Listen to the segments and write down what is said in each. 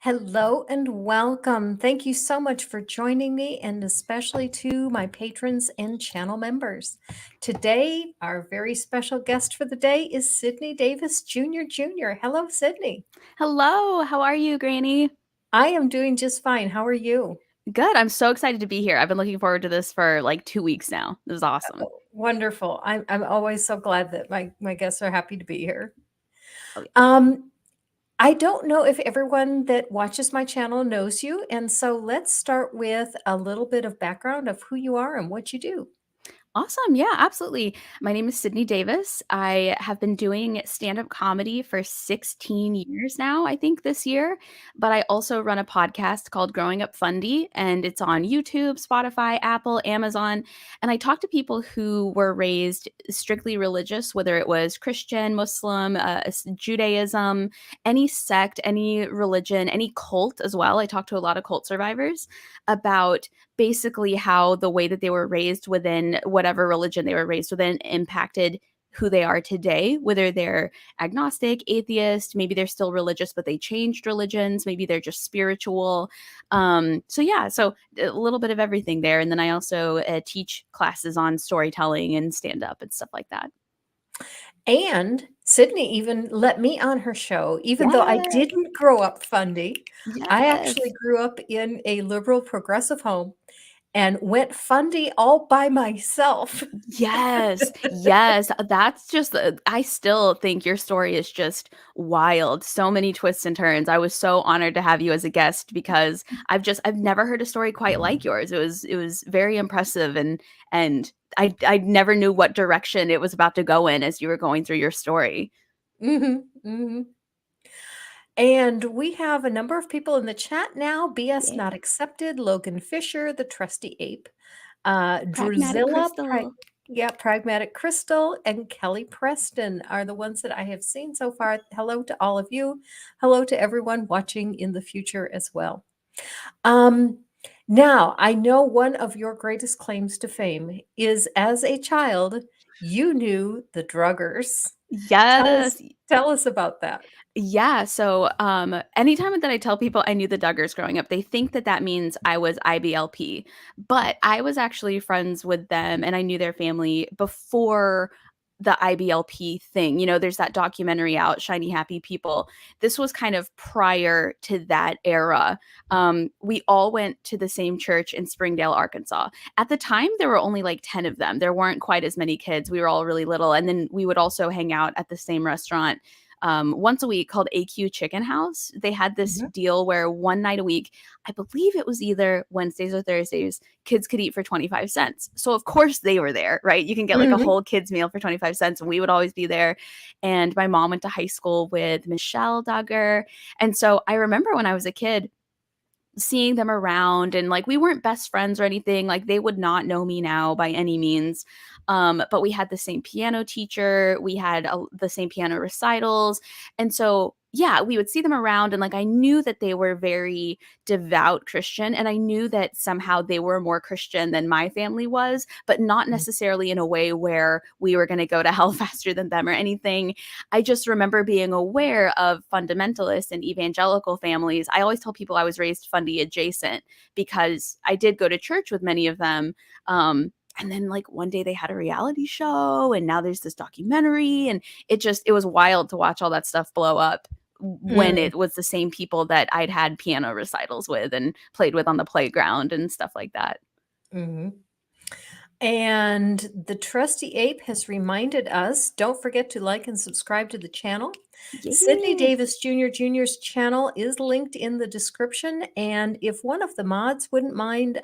Hello and welcome. Thank you so much for joining me, and especially to my patrons and channel members. Today, our very special guest for the day is Sydney Davis Jr. Jr. Hello, Sydney. Hello, how are you, Granny? I am doing just fine. How are you? Good. I'm so excited to be here. I've been looking forward to this for like 2 weeks now. This is awesome. Wonderful. I'm always so glad that my guests are happy to be here. Oh, yeah. Um, I don't know if everyone that watches my channel knows you, and so let's start with a little bit of background of who you are and what you do. Awesome. Yeah, absolutely. My name is Sydney Davis. I have been doing stand-up comedy for 16 years now, I think this year. But I also run a podcast called Growing Up Fundy, and it's on YouTube, Spotify, Apple, Amazon. And I talk to people who were raised strictly religious, whether it was Christian, Muslim, Judaism, any sect, any religion, any cult as well. I talk to a lot of cult survivors about basically how the way that they were raised within whatever religion they were raised within impacted who they are today, whether they're agnostic, atheist, maybe they're still religious, but they changed religions, maybe they're just spiritual. So a little bit of everything there. And then I also teach classes on storytelling and stand up and stuff like that. And Sydney even let me on her show, even though I Yes. didn't grow up fundy. I actually Yes. grew up in a liberal progressive home and went fundy all by myself. Yes, yes, that's just I still think your story is just wild. So many twists and turns. I was so honored to have you as a guest because I've never heard a story quite like yours. It was very impressive and I never knew what direction it was about to go in as you were going through your story. Mhm, mhm. And we have a number of people in the chat now. BS Yay. not accepted, Logan Fisher, the trusty ape, Pragmatic Drusilla, Crystal. yeah, Pragmatic Crystal, and Kelly Preston are the ones that I have seen so far. Hello to all of you. Hello to everyone watching in the future as well. Um, Now, I know one of your greatest claims to fame is as a child, you knew the Druggars. Tell us, Yes. tell us about that. Yeah, so, anytime that I tell people I knew the Duggars growing up, they think that that means I was IBLP, but I was actually friends with them and I knew their family before the IBLP thing. You know, there's that documentary out, Shiny Happy People. This was kind of prior to that era. We all went to the same church in Springdale, Arkansas. At the time, there were only like 10 of them. There weren't quite as many kids. We were all really little, and then we would also hang out at the same restaurant once a week called AQ Chicken House. They had this Mhm, deal where one night a week, I believe it was either Wednesdays or Thursdays, kids could eat for 25 cents. So, of course, they were there, right? You can get like a mhm. whole kids meal for 25 cents, and we would always be there. And my mom went to high school with Michelle Duggar. And so I remember when I was a kid, seeing them around and like we weren't best friends or anything, like they would not know me now by any means, but we had the same piano teacher, we had the same piano recitals, and so yeah, we would see them around and like I knew that they were very devout Christian and I knew that somehow they were more Christian than my family was, but not necessarily in a way where we were going to go to hell faster than them or anything. I just remember being aware of fundamentalist and evangelical families. I always tell people I was raised fundy adjacent because I did go to church with many of them. And then like one day they had a reality show and now there's this documentary and it was wild to watch all that stuff blow up when Mm, it was the same people that I'd had piano recitals with and played with on the playground and stuff like that. mhm. And the trusty ape has reminded us, don't forget to like and subscribe to the channel. Sydney Yay. Davis Jr. Jr.'s channel is linked in the description. And if one of the mods wouldn't mind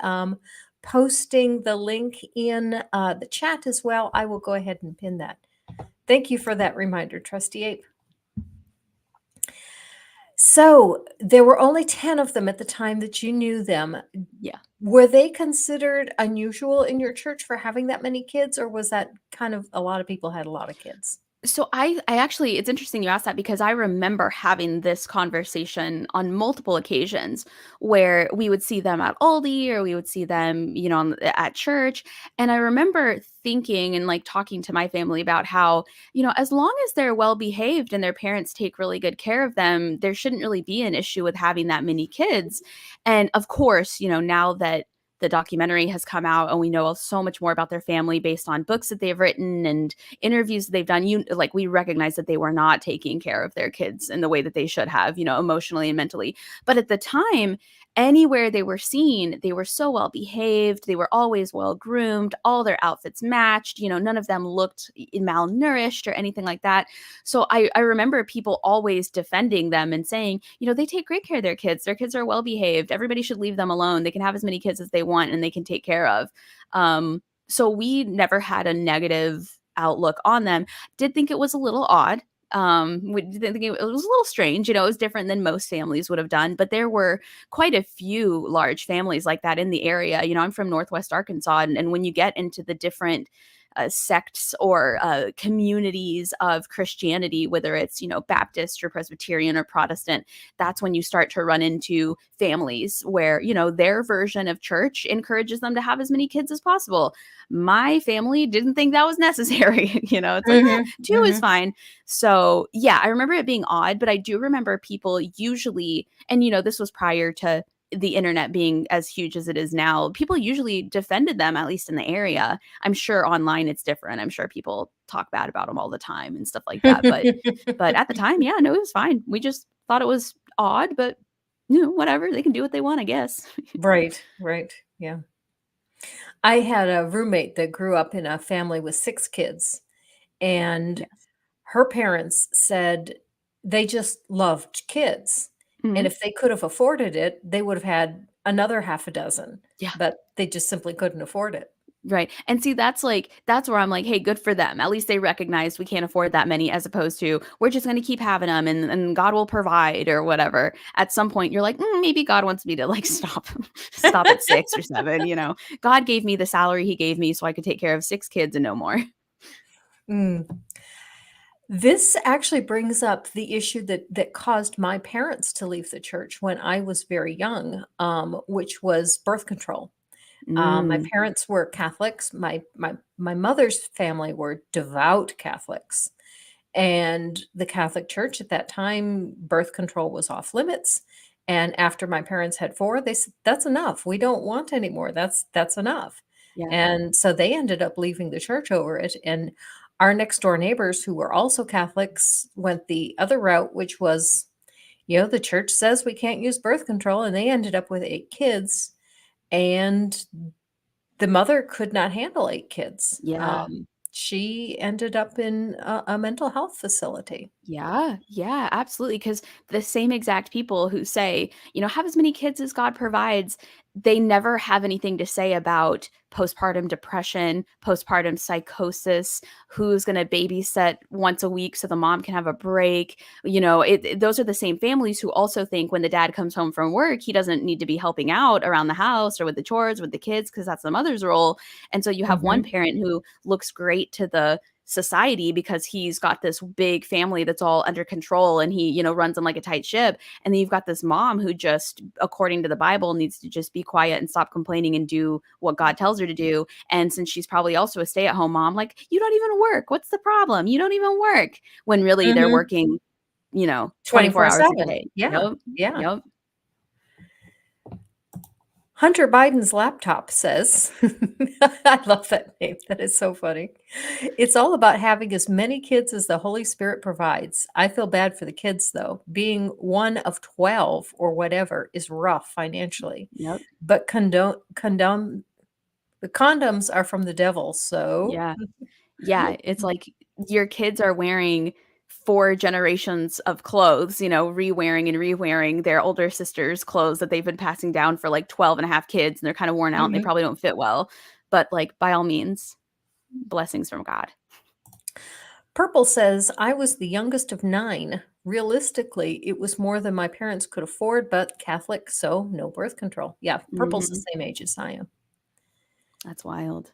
posting the link in the chat as well, I will go ahead and pin that. Thank you for that reminder, trusty ape. So there were only 10 of them at the time that you knew them. Yeah. Were they considered unusual in your church for having that many kids, or was that kind of a lot of people had a lot of kids? So I actually, it's interesting you asked that because I remember having this conversation on multiple occasions where we would see them at Aldi or we would see them, at church. And I remember thinking and like talking to my family about how, as long as they're well behaved and their parents take really good care of them, there shouldn't really be an issue with having that many kids. And of course, now that the documentary has come out and we know so much more about their family based on books that they've written and interviews that they've done, we recognize that they were not taking care of their kids in the way that they should have, emotionally and mentally. But at the time, anywhere they were seen, they were so well behaved, they were always well groomed, all their outfits matched, none of them looked malnourished or anything like that. So I remember people always defending them and saying, they take great care of their kids are well behaved, everybody should leave them alone, they can have as many kids as they want and they can take care of. So we never had a negative outlook on them. Did think it was a little odd. We did think it was a little strange. It was different than most families would have done, but there were quite a few large families like that in the area. I'm from Northwest Arkansas, and when you get into the different sects or communities of Christianity, whether it's, Baptist or Presbyterian or Protestant, that's when you start to run into families where, their version of church encourages them to have as many kids as possible. My family didn't think that was necessary. It's like, Mhm, two is mhm. fine. So yeah, I remember it being odd, but I do remember people usually, and this was prior to the internet being as huge as it is now, people usually defended them, at least in the area. I'm sure online it's different. I'm sure people talk bad about them all the time and stuff like that. But at the time, yeah, no, it was fine. We just thought it was odd, but whatever. They can do what they want, I guess. Right, right, yeah. I had a roommate that grew up in a family with 6 kids, and Yes. her parents said they just loved kids, and Mhm. if they could have afforded it, they would have had another half a dozen, Yeah. but they just simply couldn't afford it. Right. And see, that's where I'm like, hey, good for them. At least they recognize we can't afford that many, as opposed to we're just going to keep having them and God will provide or whatever. At some point, you're like, maybe God wants me to like stop at 6 or 7. God gave me the salary he gave me so I could take care of 6 kids and no more. Mm. This actually brings up the issue that caused my parents to leave the church when I was very young, which was birth control. My Mm, parents were Catholics. My mother's family were devout Catholics, and the Catholic Church at that time, birth control was off limits. And after my parents had 4, they said, "That's enough. We don't want any more. That's enough." yeah. And so they ended up leaving the church over it. And our next door neighbors, who were also Catholics, went the other route, which was, the church says we can't use birth control, and they ended up with 8 kids. And the mother could not handle 8 kids. Yeah. She ended up in a mental health facility. Yeah, yeah, absolutely. Because the same exact people who say, have as many kids as God provides, they never have anything to say about postpartum depression, postpartum psychosis, who's going to babysit once a week so the mom can have a break. Those are the same families who also think when the dad comes home from work, he doesn't need to be helping out around the house or with the chores with the kids because that's the mother's role. And so you have one Mhm, parent who looks great to the society because he's got this big family that's all under control and he runs them like a tight ship, and then you've got this mom who just, according to the Bible, needs to just be quiet and stop complaining and do what God tells her to do. And since she's probably also a stay-at-home mom, like, you don't even work, what's the problem, you don't even work, when really they're mhm. working 24 hours a 24/7. day. Yeah, Yep. yeah. Yep. Hunter Biden's laptop says, I love that name. That is so funny. It's all about having as many kids as the Holy Spirit provides. I feel bad for the kids, though. Being one of 12 or whatever is rough financially. Yep. But the condoms are from the devil. So, Yeah. Yeah, it's like your kids are wearing 4 generations of clothes, re-wearing and re-wearing their older sister's clothes that they've been passing down for, like, 12 and a half kids, and they're kinda worn out, and they mhm. probably don't fit well, but, like, by all means, blessings from God. Purple says, I was the youngest of 9. Realistically, it was more than my parents could afford, but Catholic, so no birth control. Yeah, Purple's the Mhm. same age as I am. That's wild.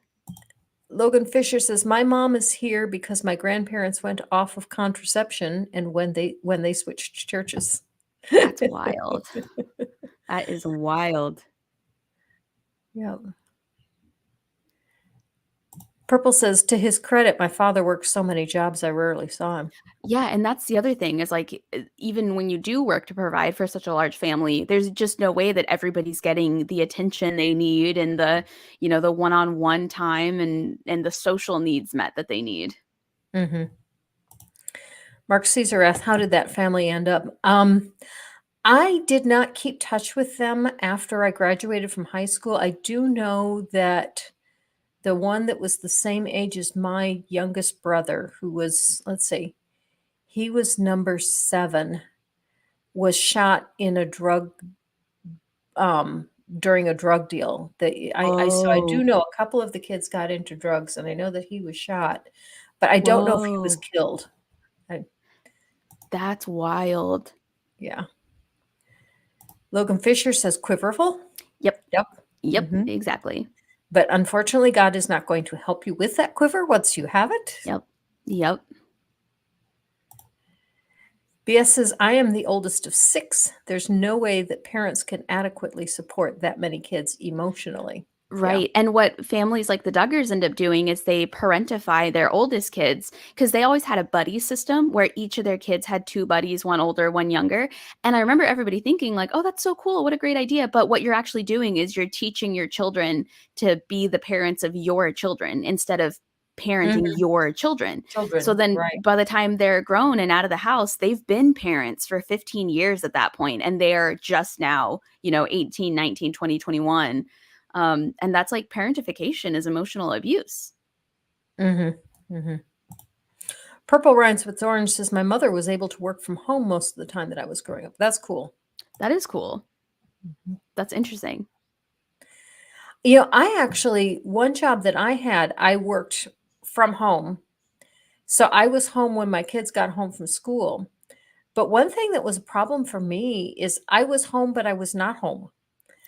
Logan Fisher says, "My mom is here because my grandparents went off of contraception and when they switched churches." That's wild. That is wild. Yeah. Purple says, "To his credit, my father worked so many jobs I rarely saw him." Yeah, and that's the other thing is like even when you do work to provide for such a large family, there's just no way that everybody's getting the attention they need and the, the one-on-one time and the social needs met that they need. Mm-hmm. Mark Caesar asked, "How did that family end up?" I did not keep touch with them after I graduated from high school. I do know that the one that was the same age as my youngest brother, who was, let's see, he was number 7, was shot in a drug during a drug deal. So I do Oh, know a couple of the kids got into drugs, and I know that he was shot, but I don't know if he was whoa. killed. I, That's wild. yeah. Logan Fisher says quiverful. Yep. Yep. Yep, Hmm. exactly. But unfortunately, God is not going to help you with that quiver once you have it. Yep. Yep. BS says, "I am the oldest of 6. There's no way that parents can adequately support that many kids emotionally." Yeah. Right. And what families like the Duggars end up doing is they parentify their oldest kids because they always had a buddy system where each of their kids had 2 buddies, one older, one younger. And I remember everybody thinking like, "Oh, that's so cool. What a great idea." But what you're actually doing is you're teaching your children to be the parents of your children instead of parenting Mhm. your children. So Children, then right. by the time they're grown and out of the house, they've been parents for 15 years at that point and they're just now, 18, 19, 20, 21. And that's like parentification is emotional abuse. Mhm. Mhm. Purple Rhymes with Orange says, "My mother was able to work from home most of the time that I was growing up." That's cool. That is cool. Mhm. That's interesting. I actually, one job that I had, I worked from home. So I was home when my kids got home from school. But one thing that was a problem for me is I was home, but I was not home.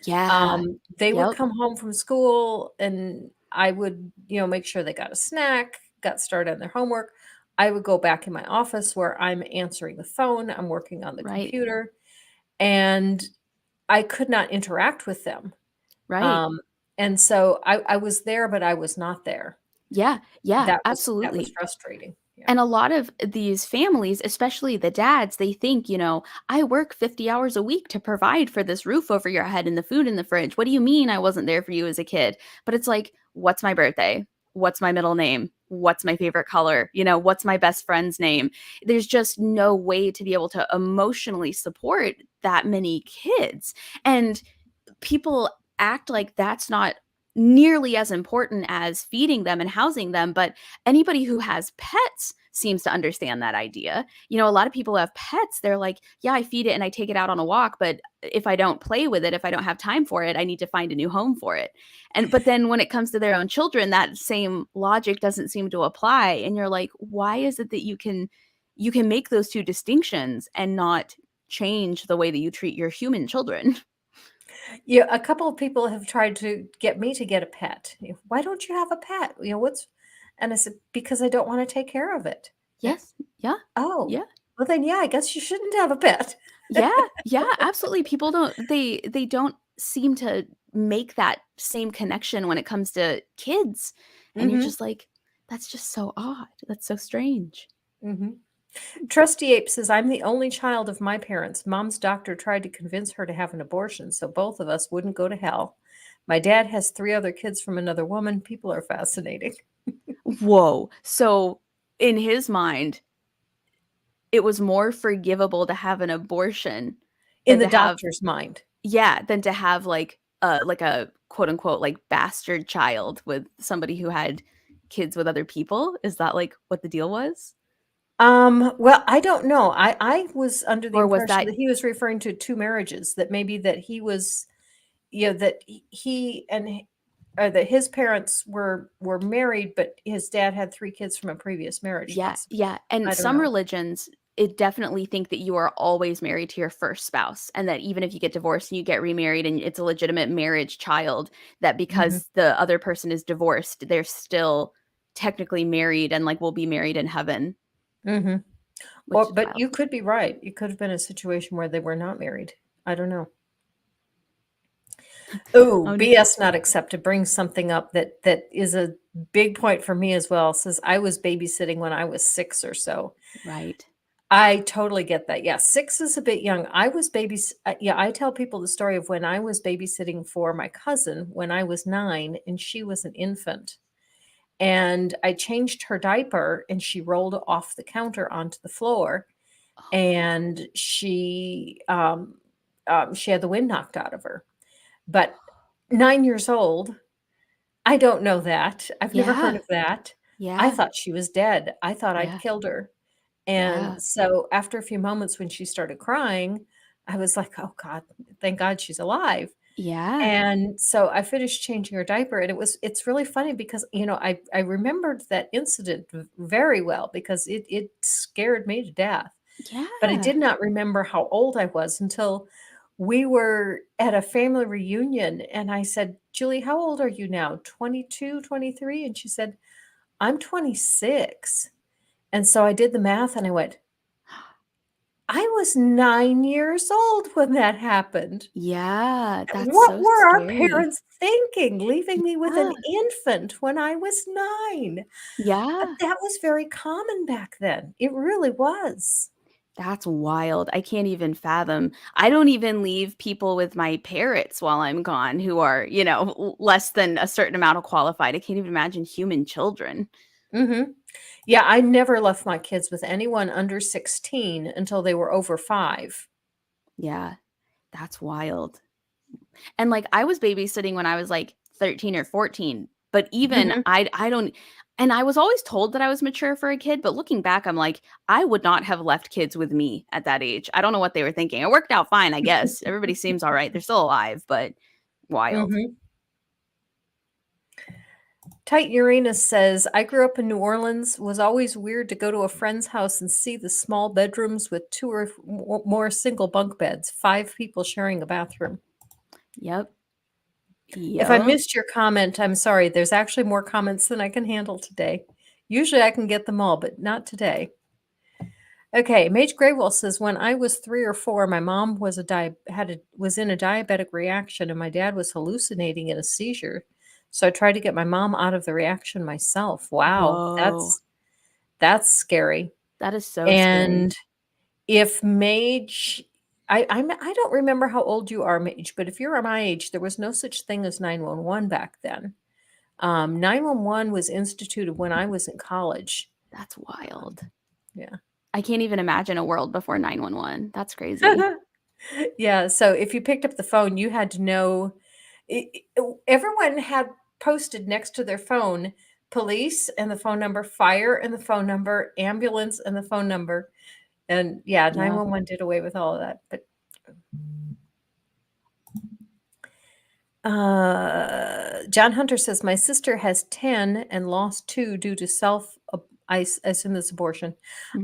Yeah. They would Yep. come home from school and I would, make sure they got a snack, got started on their homework. I would go back in my office where I'm answering the phone, I'm working on the Right. computer, and I could not interact with them. Right. Um, and so I was there, but I was not there. Yeah. Yeah. That was Absolutely. frustrating. Yeah. And a lot of these families, especially the dads, they think, I work 50 hours a week to provide for this roof over your head and the food in the fridge. What do you mean I wasn't there for you as a kid? But it's like, what's my birthday? What's my middle name? What's my favorite color? What's my best friend's name? There's just no way to be able to emotionally support that many kids. And people act like that's not nearly as important as feeding them and housing them. But anybody who has pets seems to understand that idea. A lot of people have pets. They're like, yeah, I feed it and I take it out on a walk. But if I don't play with it, if I don't have time for it, I need to find a new home for it. But then when it comes to their own children, that same logic doesn't seem to apply. And you're like, why is it that you can make those two distinctions and not change the way that you treat your human children? Yeah, a couple of people have tried to get me to get a pet. "Why don't you have a pet? What's?" And I said, "Because I don't want to take care of it." Yes. Yeah. Oh, Yeah. well then, yeah, I guess you shouldn't have a pet. Yeah. Yeah, absolutely. People they don't seem to make that same connection when it comes to kids. And you're Hmm. just like, that's just so odd. That's so strange. Hmm. Trusty Ape says, "I'm the only child of my parents. Mom's doctor tried to convince her to have an abortion so both of us wouldn't go to hell. My dad has 3 other kids from another woman. People are fascinating." Whoa. So in his mind, it was more forgivable to have an abortion In than the to have doctor's mind. yeah, than to have like a quote unquote like bastard child with somebody who had kids with other people. Is that like what the deal was? Well, I don't know. I was under the Or was impression that that he was referring to 2 marriages, that maybe that he was, that he and that his parents were married, but his dad had 3 kids from a previous marriage, yeah, possibly. yeah. And I don't some know. religions it definitely think that you are always married to your first spouse, and that even if you get divorced and you get remarried and it's a legitimate marriage child, that Mhm, because the other person is divorced, they're still technically married and like will be married in heaven, mhm. which Or is but wild. you could be right. It could have been a situation where they were not married. I don't know. Oh, Oh, no. BS not accepted brings something up that is a big point for me as well. It says I was babysitting when I was 6 or so. Right. I totally get that. Yeah, 6 is a bit young. I was yeah, I tell people the story of when I was babysitting for my cousin when I was 9 and she was an infant. And I changed her diaper and she rolled off the counter onto the floor Oh, and she had the wind knocked out of her. But 9 years old, I don't know that. I've never heard yeah. of that. I Yeah. thought she was dead. I thought I'd Yeah. killed her. And Yeah. so after a few moments when she started crying, I was like, "Oh god, thank God she's alive." Yeah. And so I finished changing her diaper and it's really funny because, I remembered that incident very well because it scared me to death. But I Yeah. did not remember how old I was until we were at a family reunion and I said, "Julie, how old are you now? 22, 23?" And she said, "I'm 26." And so I did the math and I went, "I was 9 years old when that happened. Yeah. That's What so were our scary. parents thinking, leaving me with an Yeah. infant when I was 9?" But Yeah. that was very common back then. It really was. That's wild. I can't even fathom. I don't even leave people with my parrots while I'm gone who are, less than a certain amount of qualified. I can't even imagine human children. Mhm. Yeah, I never left my kids with anyone under 16 until they were over 5. Yeah, that's wild. And, like, I was babysitting when I was, like, 13 or 14, but even Mhm. I don't and I was always told that I was mature for a kid, but looking back, I'm like, I would not have left kids with me at that age. I don't know what they were thinking. It worked out fine, I guess. Everybody seems alright. They're still alive, but wild. Mhm. Tight Uranus says, "I grew up in New Orleans, was always weird to go to a friend's house and see the small bedrooms with 2 or more single bunk beds, 5 people sharing a bathroom." Yep. If I Yep. missed your comment, I'm sorry. There's actually more comments than I can handle today. Usually I can get them all, but not today. Okay, Mage Graywolf says, "When I was 3 or 4, my mom was in a diabetic reaction and my dad was hallucinating in a seizure. So I tried to get my mom out of the reaction myself." Wow, Whoa. that's scary. That is so scary. And if Mage I don't remember how old you are, Mage, but if you're my age, there was no such thing as 911 back then. 911 was instituted when I was in college. That's wild. Yeah. I can't even imagine a world before 911. That's crazy. Yeah, so if you picked up the phone, you had to know everyone had posted next to their phone police and the phone number, fire and the phone number, ambulance and the phone number. And yeah, Yeah. 911 did away with all of that. But John Hunter says, "My sister has 10 and lost 2 due to I assume this abortion.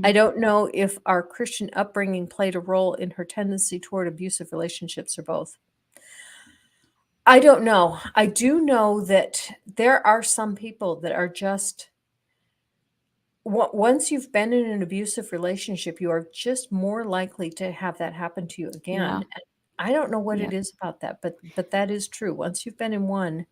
I Mhm. don't know if our Christian upbringing played a role in her tendency toward abusive relationships or both." I don't know. I do know that there are some people that are just once you've been in an abusive relationship, you are just more likely to have that happen to you again. Yeah. And I don't know what Yeah. it is about that, but that is true. Once you've been in one,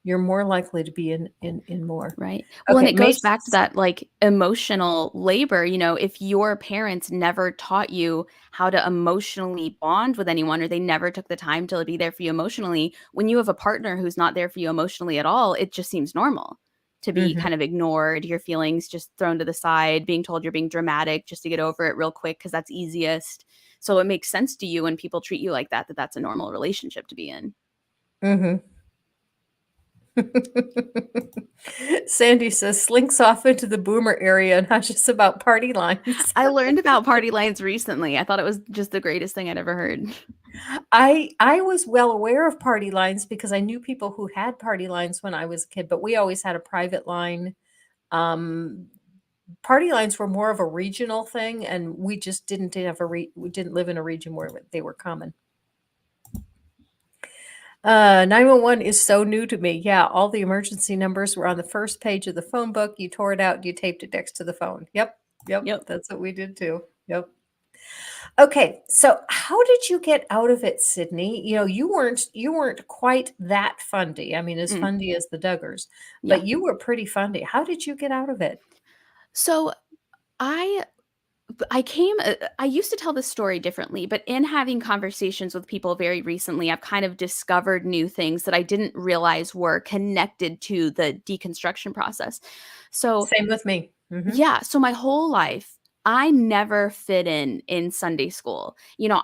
you're more likely to be in more. Right. Well, and Okay, it goes Mage back to that, like, emotional labor, if your parents never taught you how to emotionally bond with anyone or they never took the time to be there for you emotionally, when you have a partner who's not there for you emotionally at all, it just seems normal to be Mhm, kind of ignored, your feelings just thrown to the side, being told you're being dramatic just to get over it real quick because that's easiest. So it makes sense to you when people treat you like that, that that's a normal relationship to be in. mhm. Sandy says, "Slinks off into the boomer area, not just about party lines." I learned about party lines recently. I thought it was just the greatest thing I'd ever heard. I was well aware of party lines because I knew people who had party lines when I was a kid, but we always had a private line. Um, party lines were more of a regional thing, and we just didn't have we didn't live in a region where they were common. 911 is so new to me. Yeah, all the emergency numbers were on the first page of the phone book. You tore it out, you taped it next to the phone. Yep, Yep. that's what we did too. Yep. Okay, so how did you get out of it, Sydney? You weren't quite that fundy. I mean, as Mm, fundy as the Duggars, yeah. but you were pretty fundy. How did you get out of it? So I I used to tell this story differently, but in having conversations with people very recently, I've kind of discovered new things that I didn't realize were connected to the deconstruction process. So, Same with me. yeah, so my whole life, I never fit in Sunday school.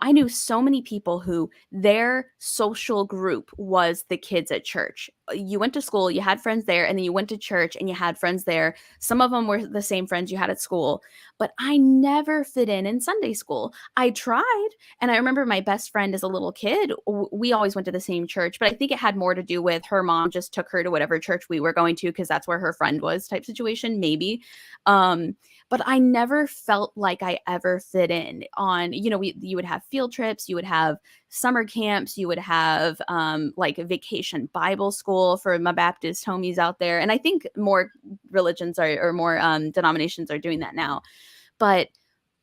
I knew so many people who their social group was the kids at church. You went to school, you had friends there, and then you went to church and you had friends there. Some of them were the same friends you had at school, but I never fit in Sunday school. I tried, and I remember my best friend as a little kid, we always went to the same church, but I think it had more to do with her mom just took her to whatever church we were going to because that's where her friend was type situation, maybe. Um, but I never felt like I ever fit in on, you would have field trips, you would have summer camps, you would have like a vacation Bible school for my Baptist homies out there. And I think more religions or more denominations are doing that now. But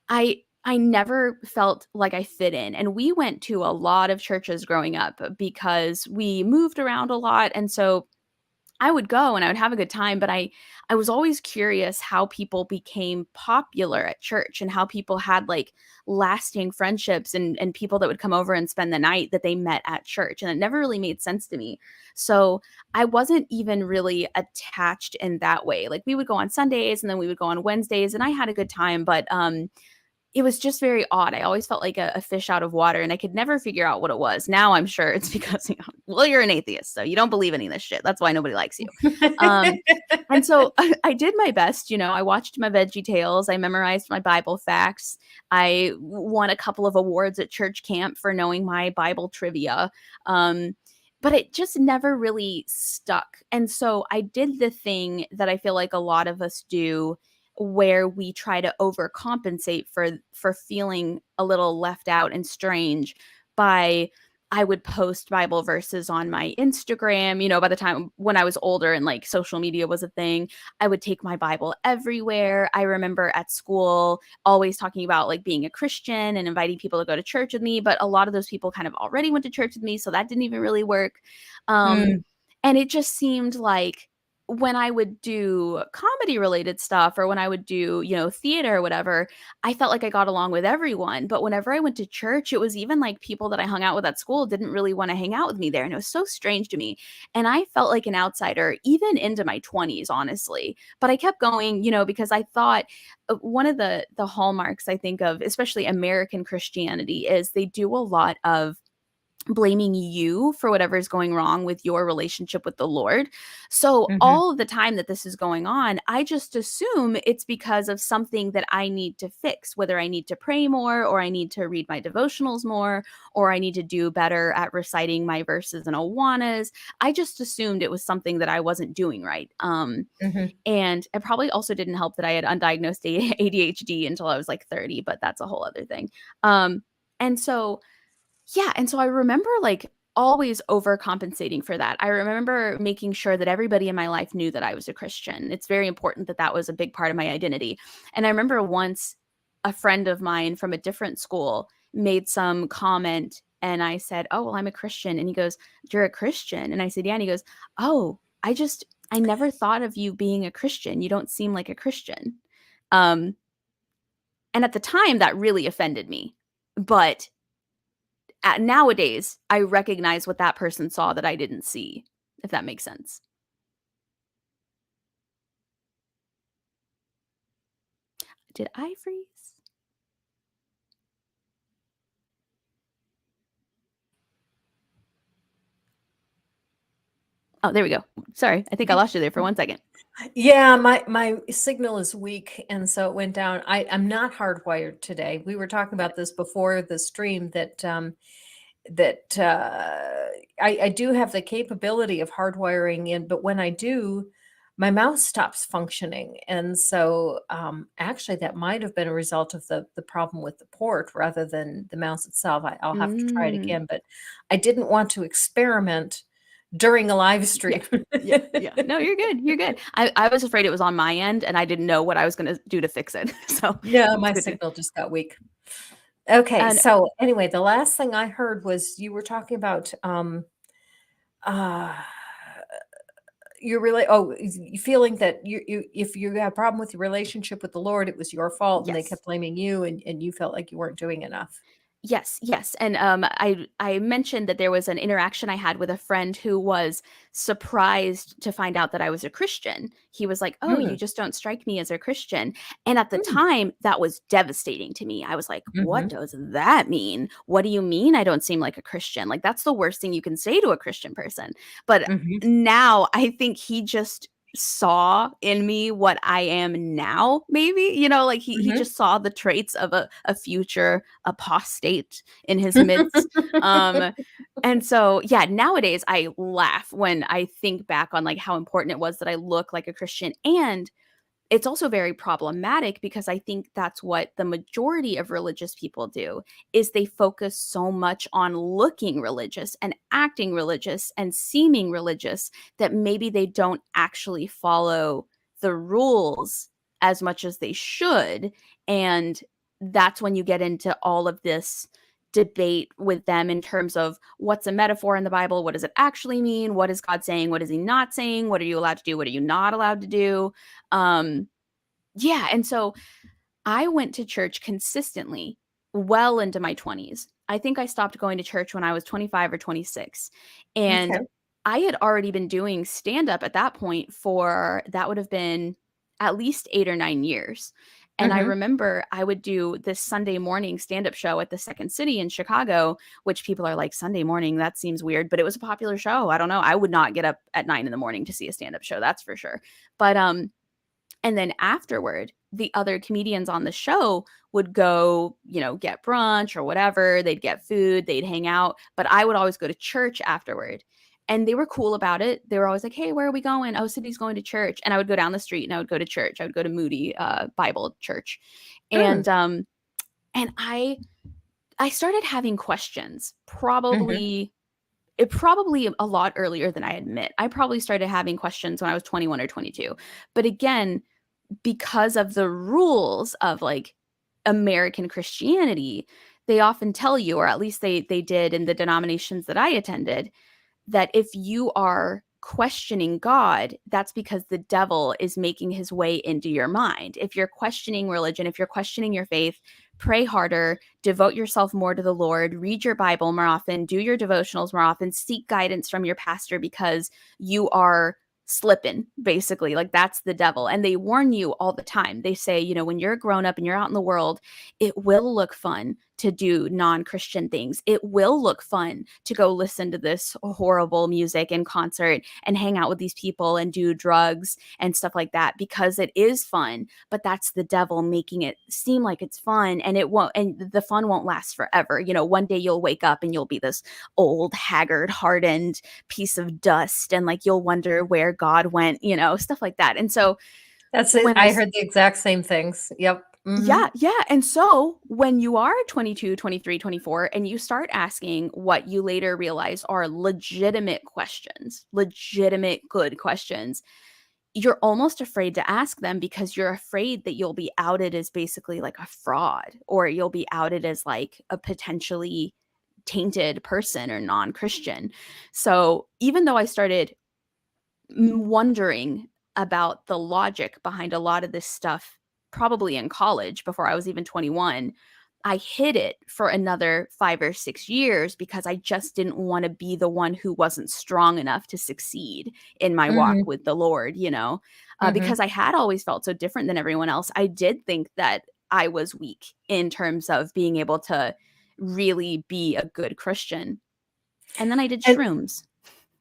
I never felt like I fit in. And we went to a lot of churches growing up because we moved around a lot. And so I would go and I would have a good time, but I was always curious how people became popular at church and how people had like lasting friendships and people that would come over and spend the night that they met at church. And it never really made sense to me. So I wasn't even really attached in that way. Like we would go on Sundays and then we would go on Wednesdays and I had a good time, but it was just very odd. I always felt like a fish out of water, and I could never figure out what it was. Now I'm sure it's because, well, you're an atheist, so you don't believe any of this shit. That's why nobody likes you. Um, and so I did my best. I watched my Veggie Tales. I memorized my Bible facts. I won a couple of awards at church camp for knowing my Bible trivia. But it just never really stuck. And so I did the thing that I feel like a lot of us do where we try to overcompensate for feeling a little left out and strange by I would post Bible verses on my Instagram. By the time when I was older and like social media was a thing, I would take my Bible everywhere. I remember at school always talking about like being a Christian and inviting people to go to church with me, but a lot of those people kind of already went to church with me, so that didn't even really work. Um, Mm, and it just seemed like when I would do comedy related stuff or when I would do, theater or whatever, I felt like I got along with everyone. But whenever I went to church, it was even like people that I hung out with at school didn't really want to hang out with me there. And it was so strange to me. And I felt like an outsider even into my 20s, honestly. But I kept going, because I thought one of the hallmarks I think of, especially American Christianity, is they do a lot of blaming you for whatever is going wrong with your relationship with the Lord. So mhm, all of the time that this is going on, I just assume it's because of something that I need to fix, whether I need to pray more or I need to read my devotionals more or I need to do better at reciting my verses and Awanas. I just assumed it was something that I wasn't doing right. mhm. And it probably also didn't help that I had undiagnosed ADHD until I was like 30, but that's a whole other thing. And so yeah, and so I remember, like, always overcompensating for that. I remember making sure that everybody in my life knew that I was a Christian. It's very important that that was a big part of my identity. And I remember once a friend of mine from a different school made some comment and I said, "Oh, well, I'm a Christian." And he goes, "You're a Christian?" And I said, "Yeah." And he goes, "Oh, I never thought of you being a Christian. You don't seem like a Christian." Um, and at the time that really offended me. But nowadays, I recognize what that person saw that I didn't see, if that makes sense. Did I freeze? Oh, there we go. Sorry, I think I lost you there for 1 second. Yeah, my signal is weak, and so it went down. I'm not hardwired today. We were talking Got it. about this before the stream that I do have the capability of hardwiring in, but when I do, my mouse stops functioning. And so actually that might have been a result of the problem with the port rather than the mouse itself. I'll have to try it Mm. again, but I didn't want to experiment during a live Yeah. stream. Yeah. Yeah. No, you're good. You're good. I was afraid it was on my end and I didn't know what I was going to do to fix it. So No, it's my good to. signal just got weak. Okay, And so anyway, the last thing I heard was you were talking about uh you really feeling that you if you had a problem with your relationship with the Lord, it was your fault and they yes. kept blaming you and you felt like you weren't doing enough. Yes, yes, and, I mentioned that there was an interaction I had with a friend who was surprised to find out that I was a Christian. He was like, "Oh, you Mm, just don't strike me as a Christian," and at the mm, time, that was devastating to me. I was like, "What mhm, does that mean? What do you mean I don't seem like a Christian?" Like, that's the worst thing you can say to a Christian person, but mhm, now I think he just saw in me what I am now, maybe, like he mhm. just saw the traits of a future apostate in his midst. Um, and so yeah, nowadays I laugh when I think back on like how important it was that I look like a Christian. And it's also very problematic because I think that's what the majority of religious people do is they focus so much on looking religious and acting religious and seeming religious that maybe they don't actually follow the rules as much as they should. And that's when you get into all of this debate with them in terms of what's a metaphor in the Bible, what does it actually mean, what is God saying, what is he not saying, what are you allowed to do, what are you not allowed to do. um, yeah, and so I went to church consistently well into my 20s. I think I stopped going to church when I was 25 or 26. And Okay. I had already been doing stand up at that point for that would have been at least 8 or 9 years. And I Mhm. remember I would do this Sunday morning stand up show at the Second City in Chicago, which people are like, Sunday morning, that seems weird, but it was a popular show. I don't know. I would not get up at 9 in the morning to see a stand up show, that's for sure. But and then afterward, the other comedians on the show would go, get brunch or whatever. They'd get food, they'd hang out. But I would always go to church afterward. And they were cool about it. They were always like, hey, where are we going? Oh, Sydney's going to church. And I would go down the street and I would go to church. I would go to Moody Bible Church. Mm, And I started having questions, mhm. probably a lot earlier than I admit. I probably started having questions when I was 21 or 22. But again, because of the rules of like American Christianity, they often tell you, or at least they did in the denominations that I attended, that if you are questioning God, that's because the devil is making his way into your mind. If you're questioning religion, if you're questioning your faith, pray harder, devote yourself more to the Lord, read your Bible more often, do your devotionals more often, seek guidance from your pastor because you are slipping, basically. Like that's the devil. And they warn you all the time. They say, when you're a grown up and you're out in the world, it will look fun to do non-Christian things. It will look fun to go listen to this horrible music in concert and hang out with these people and do drugs and stuff like that because it is fun, but that's the devil making it seem like it's fun and it won't, and the fun won't last forever. One day you'll wake up and you'll be this old, haggard, hardened piece of dust and like you'll wonder where God went, stuff like that. And so That's it. when I I heard the exact same things. Yep. Mhm. yeah, yeah. And so when you are 22, 23, 24, and you start asking what you later realize are legitimate questions, legitimate good questions, you're almost afraid to ask them because you're afraid that you'll be outed as basically like a fraud or you'll be outed as like a potentially tainted person or non-Christian. So even though I started wondering about the logic behind a lot of this stuff probably in college before I was even 21. I hid it for another 5 or 6 years because I just didn't want to be the one who wasn't strong enough to succeed in my walk Mhm. with the Lord, Mhm. because I had always felt so different than everyone else. I did think that I was weak in terms of being able to really be a good Christian. And then I did And shrooms.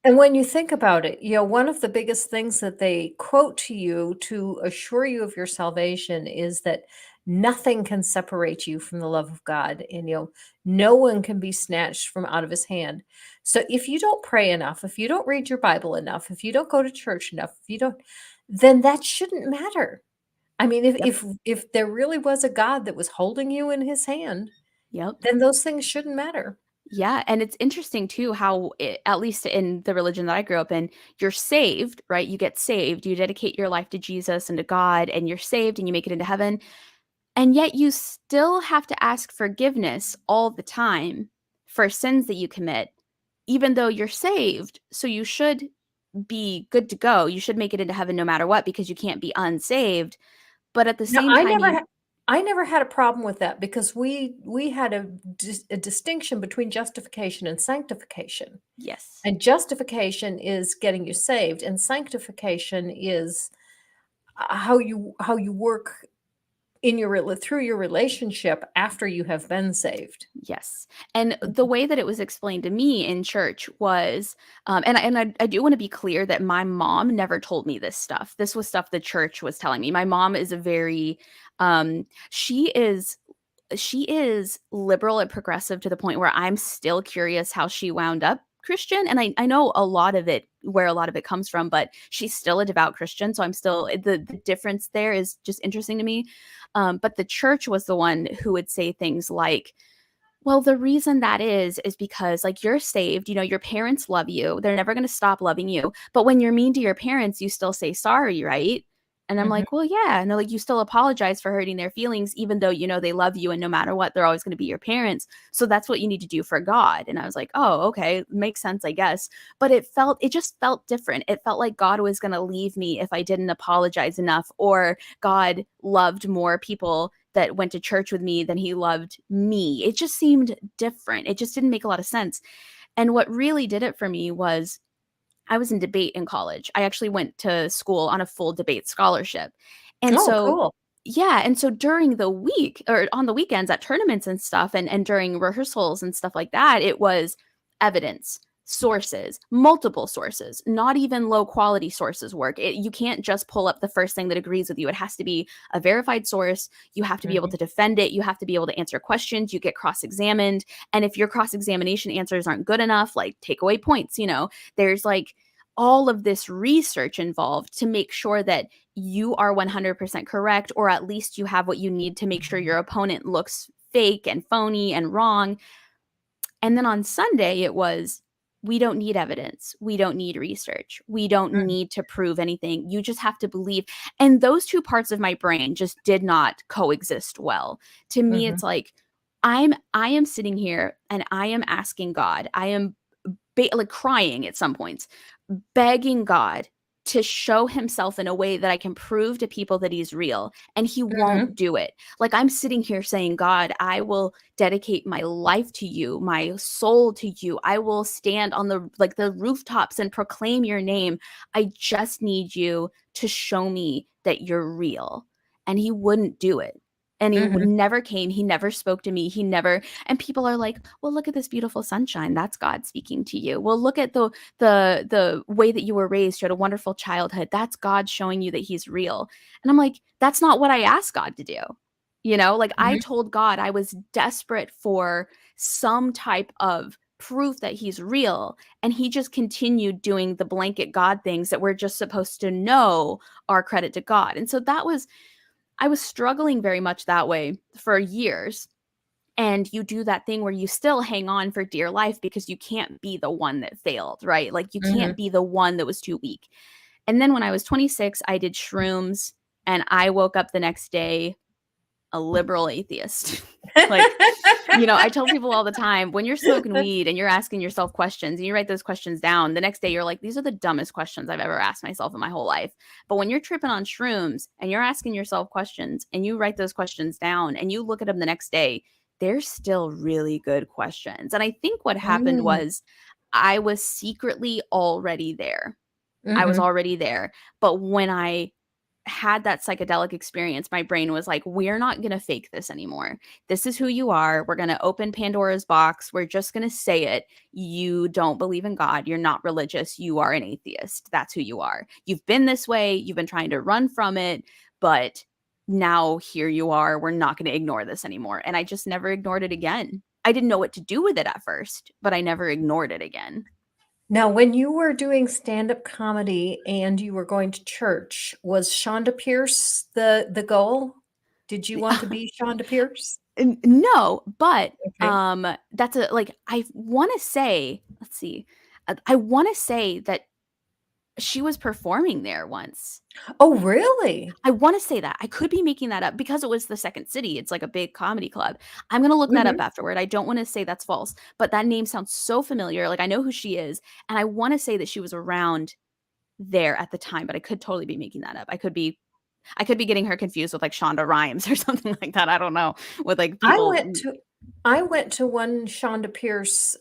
and when you think about it, one of the biggest things that they quote to you to assure you of your salvation is that nothing can separate you from the love of God, and no one can be snatched from out of his hand. So if you don't pray enough, if you don't read your Bible enough, if you don't go to church enough, if you don't then that shouldn't matter. I mean, if Yep. if if there really was a God that was holding you in his hand, Yep. then those things shouldn't matter. Yeah, and it's interesting too how at least in the religion that I grew up in, you're saved, right? You get saved, you dedicate your life to Jesus and to God, and you're saved and you make it into heaven. And yet you still have to ask forgiveness all the time for sins that you commit, even though you're saved. So you should be good to go. You should make it into heaven no matter what because you can't be unsaved. But at the Now, same time, you, I never had a problem with that because we had a distinction between justification and sanctification. yes, And justification is getting you saved, and sanctification is how you work in your through your relationship after you have been saved. yes. And the Mhm. way that it was explained to me in church was, I do want to be clear that my mom never told me this stuff. This was stuff the church was telling me. My mom is a very, she is she is liberal and progressive to the point where I'm still curious how she wound up Christian. And I know a lot of it, where a lot of it comes from, but she's still a devout Christian. So I'm still, the difference there is just interesting to me. But the church was the one who would say things like, well, the reason that is because, like, you're saved, you know, your parents love you. They're never going to stop loving you. But when you're mean to your parents, you still say sorry, right? And I'm Mhm, like, well, yeah. And they're like, you still apologize for hurting their feelings, even though, you know, they love you and no matter what, they're always going to be your parents. So that's what you need to do for God. And I was like, oh, okay. Makes sense, I guess. But it just felt different. It felt like God was going to leave me if I didn't apologize enough, or God loved more people that went to church with me than he loved me. It just seemed different. It just didn't make a lot of sense. And what really did it for me was I was in debate in college. I actually went to school on a full debate scholarship. And oh, so, cool. yeah, and so during the week or on the weekends at tournaments and stuff, and during rehearsals and stuff like that, it was evidence, sources, multiple sources, not even low quality sources work. You can't just pull up the first thing that agrees with you. It has to be a verified source. You have to be able Mhm, to defend it. You have to be able to answer questions. You get cross-examined. And if your cross-examination answers aren't good enough, like, take away points, you know, there's like all of this research involved to make sure that you are 100% correct, or at least you have what you need to make sure your opponent looks fake and phony and wrong. And then on Sunday, it was, we don't need evidence. We don't need research. We don't mhm, need to prove anything. You just have to believe. And those two parts of my brain just did not coexist well. To me, mhm, it's like, I am sitting here and I am asking God. I am like crying at some points, begging God to show himself in a way that I can prove to people that he's real. And he won't mhm, do it. Like, I'm sitting here saying, God, I will dedicate my life to you, my soul to you. I will stand on the rooftops and proclaim your name. I just need you to show me that you're real. And he wouldn't do it. And he mhm, never came. He never spoke to me. He never. And people are like, well, look at this beautiful sunshine. That's God speaking to you. Well, look at the way that you were raised. You had a wonderful childhood. That's God showing you that he's real. And I'm like, that's not what I asked God to do. You know, like, I mhm, told God I was desperate for some type of proof that he's real. And he just continued doing the blanket God things that we're just supposed to know are credit to God. And so I was struggling very much that way for years. And you do that thing where you still hang on for dear life because you can't be the one that failed, right? Like, you can't mhm. be the one that was too weak. And then when I was 26, I did shrooms and I woke up the next day a liberal atheist. Like, you know, I tell people all the time, when you're smoking weed and you're asking yourself questions and you write those questions down, the next day you're like, these are the dumbest questions I've ever asked myself in my whole life. But when you're tripping on shrooms and you're asking yourself questions and you write those questions down and you look at them the next day, they're still really good questions. And I think what happened Mm, was I was secretly already there. I was mhm, already there. But when I had that psychedelic experience, my brain was like, we're not going to fake this anymore. This is who you are. We're going to open Pandora's box. We're just going to say it. You don't believe in God. You're not religious. You are an atheist. That's who you are. You've been this way. You've been trying to run from it. But now here you are. We're not going to ignore this anymore. And I just never ignored it again. I didn't know what to do with it at first, but I never ignored it again. Now, when you were doing stand-up comedy and you were going to church, was Shonda Pierce the goal? Did you want to be Shonda Pierce? No, but Okay. that's a like I want to say, let's see. I want to say that she was performing there once. Oh, really? I want to say that. I could be making that up because it was the Second City. It's like a big comedy club. I'm going to look that up Mhm. afterward. I don't want to say that's false, but that name sounds so familiar. Like I know who she is, and I want to say that she was around there at the time, but I could totally be making that up. I could be getting her confused with like Shonda Rhimes or something like that. I don't know. With like I people. went to I went to one Shonda Pierce,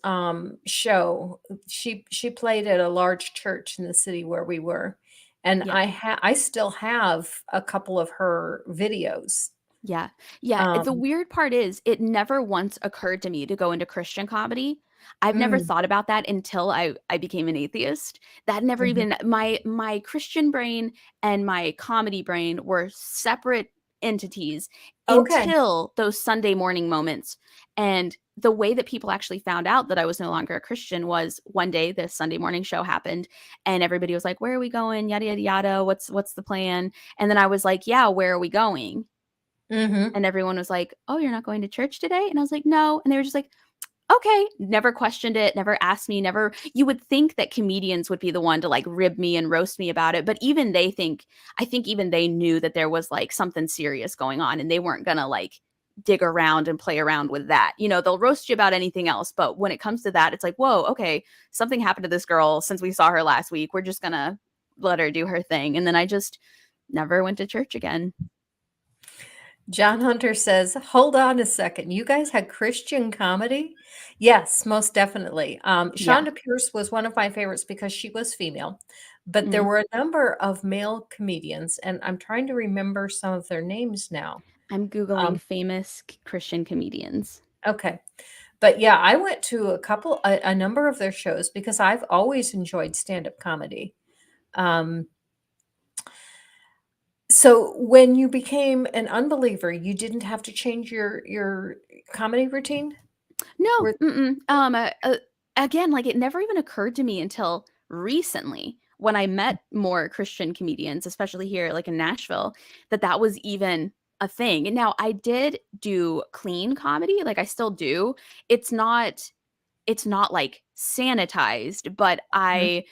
show. She played at a large church in the city where we were, and Yeah. I still have a couple of her videos. Yeah. Yeah, the Um, weird part is it never once occurred to me to go into Christian comedy. I've never mm, thought about that until I became an atheist. That never mhm. even my Christian brain and my comedy brain were separate entities Okay. until those Sunday morning moments. And the way that people actually found out that I was no longer a Christian was one day the Sunday morning show happened and everybody was like, "Where are we going? Yada yada yada. What's the plan?" And then I was like, "Yeah, where are we going?" Mhm. And everyone was like, "Oh, you're not going to church today?" And I was like, "No." And they were just like, "Okay." Never questioned it, never asked me, never you would think that comedians would be the one to like rib me and roast me about it, but even they think I think even they knew that there was like something serious going on and they weren't going to like dig around and play around with that. You know, they'll roast you about anything else, but when it comes to that, it's like, "Whoa, okay, something happened to this girl since we saw her last week. We're just going to let her do her thing." And then I just never went to church again. John Hunter says, "Hold on a second. You guys had Christian comedy?" Yes, most definitely. Yeah. Shonda Pierce was one of my favorites because she was female, but there Mhm. were a number of male comedians, and I'm trying to remember some of their names now. I'm Googling Um, famous Christian comedians. okay. But yeah, I went to a number of their shows because I've always enjoyed stand-up comedy. Um, so when you became an unbeliever, you didn't have to change your comedy routine? No, Were mm-mm. Again, like, it never even occurred to me until recently when I met more Christian comedians, especially here, like, in Nashville, that that was even a thing, and now I did do clean comedy, like, I still do. It's not it's not, like, sanitized, but Mhm,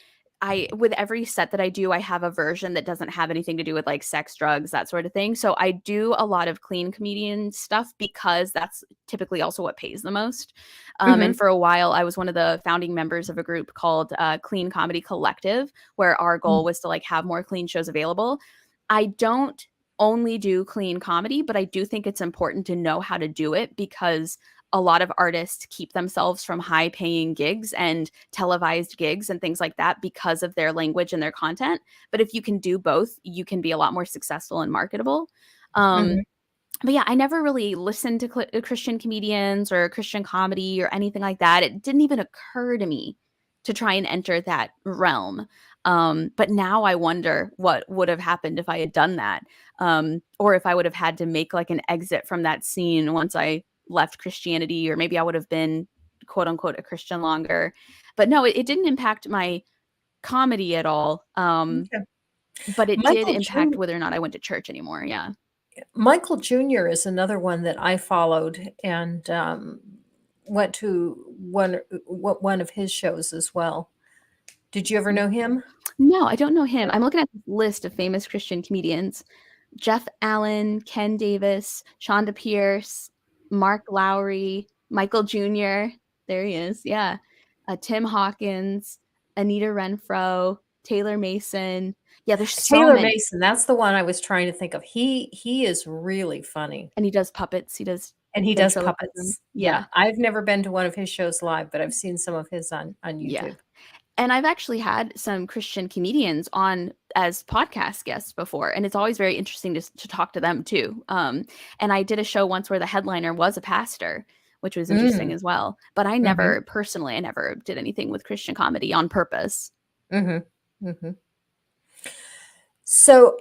I with every set that I do, I have a version that doesn't have anything to do with, like, sex, drugs, that sort of thing, so I do a lot of clean comedian stuff because that's typically also what pays the most, and mhm, for a while, I was one of the founding members of a group called, Clean Comedy Collective, where our mm, goal was to, like, have more clean shows available. I don't only do clean comedy, but I do think it's important to know how to do it because a lot of artists keep themselves from high paying gigs and televised gigs and things like that because of their language and their content. But if you can do both, you can be a lot more successful and marketable. mhm, But yeah, I never really listened to Christian comedians or Christian comedy or anything like that. It didn't even occur to me to try and enter that realm. But now I wonder what would have happened if I had done that, or if I would have had to make like an exit from that scene once I left Christianity, or maybe I would have been quote unquote a Christian longer. But no, it didn't impact my comedy at all. m'kay. But it did Michael impact Jun whether or not I went to church anymore. Yeah. Michael Jr. is another one that I followed and, went to one of his shows as well. Did you ever know him? No, I don't know him. I'm looking at this list of famous Christian comedians. Jeff Allen, Ken Davis, Shonda Pierce, Mark Lowry, Michael Jr. There he is. Yeah. Tim Hawkins, Anita Renfro, Taylor Mason. Yeah, there's so Taylor many. Mason, that's the one I was trying to think of. He is really funny, And he does puppets. He does and he does ventriloquism. puppets. Yeah. Yeah, I've never been to one of his shows live, but I've seen some of his on Yeah. YouTube. And I've actually had some Christian comedians on as podcast guests before, and it's always very interesting to talk to them too. And I did a show once where the headliner was a pastor, which was interesting Mm, as well. But mhm, I never did anything with Christian comedy on purpose. mhm, mhm. So,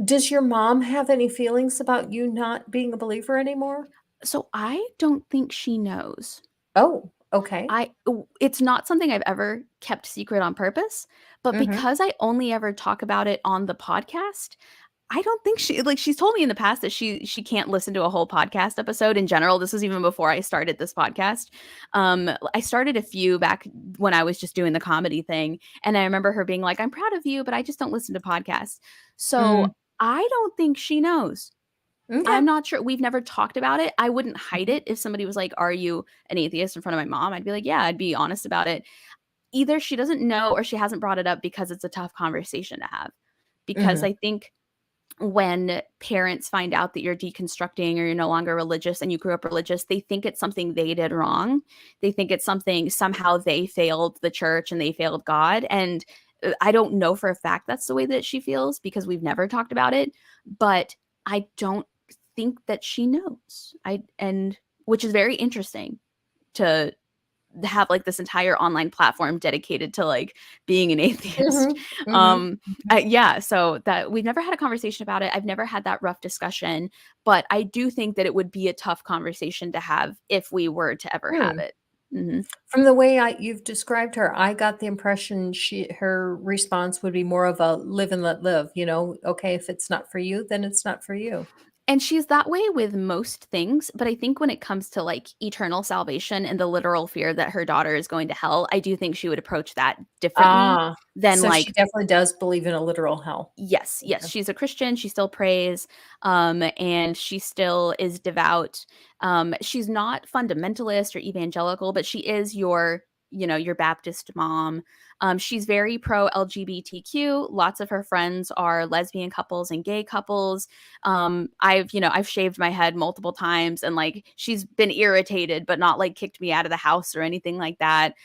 does your mom have any feelings about you not being a believer anymore? So I don't think she knows. Oh, Okay. It's not something I've ever kept secret on purpose, but Mhm. because I only ever talk about it on the podcast, I don't think she's told me in the past that she can't listen to a whole podcast episode in general. This was even before I started this podcast. I started a few back when I was just doing the comedy thing, and I remember her being like, "I'm proud of you, but I just don't listen to podcasts." So, Mm. I don't think she knows. Okay. I'm not sure. We've never talked about it. I wouldn't hide Mhm. it if somebody was like, "Are you an atheist?" in front of my mom. I'd be like, "Yeah," I'd be honest about it. Either she doesn't know or she hasn't brought it up because it's a tough conversation to have. Because Mhm. I think when parents find out that you're deconstructing or you're no longer religious and you grew up religious, they think it's something they did wrong. They think it's something somehow they failed the church and they failed God. And I don't know for a fact that's the way that she feels because we've never talked about it, but I don't think that she knows. And which is very interesting to have like this entire online platform dedicated to like being an atheist. Mhm. Mhm. Mhm. Yeah, so that we've never had a conversation about it. I've never had that rough discussion, but I do think that it would be a tough conversation to have if we were to ever have Hmm. it. Mhm. From the way you've described her, I got the impression her response would be more of a live and let live, okay, if it's not for you, then it's not for you. And she's that way with most things, but I think when it comes to like eternal salvation and the literal fear that her daughter is going to hell, I do think she would approach that differently Ah, than so she like definitely does believe in a literal hell. yes, yes, Okay. she's a Christian, she still prays, and she still is devout. She's not fundamentalist or evangelical, but she is your Baptist mom. She's very pro LGBTQ. Lots of her friends are lesbian couples and gay couples. I've shaved my head multiple times and like she's been irritated, but not like kicked me out of the house or anything like that.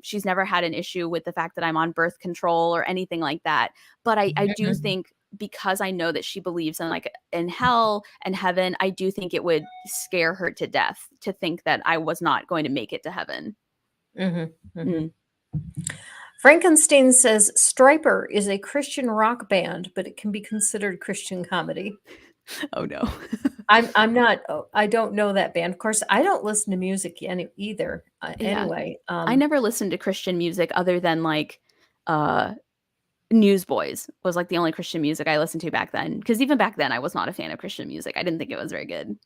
She's never had an issue with the fact that I'm on birth control or anything like that. But I do Mhm. think because I know that she believes in like in hell and heaven, I do think it would scare her to death to think that I was not going to make it to heaven. Mhm. Mhm. Mm. Frankenstein says Stryper is a Christian rock band, but it can be considered Christian comedy. Oh no. I'm not I don't know that band. Of course, I don't listen to music either, Yeah. anyway. I never listened to Christian music other than like uh Newsboys was like the only Christian music I listened to back then. Because even back then I was not a fan of Christian music. I didn't think it was very good.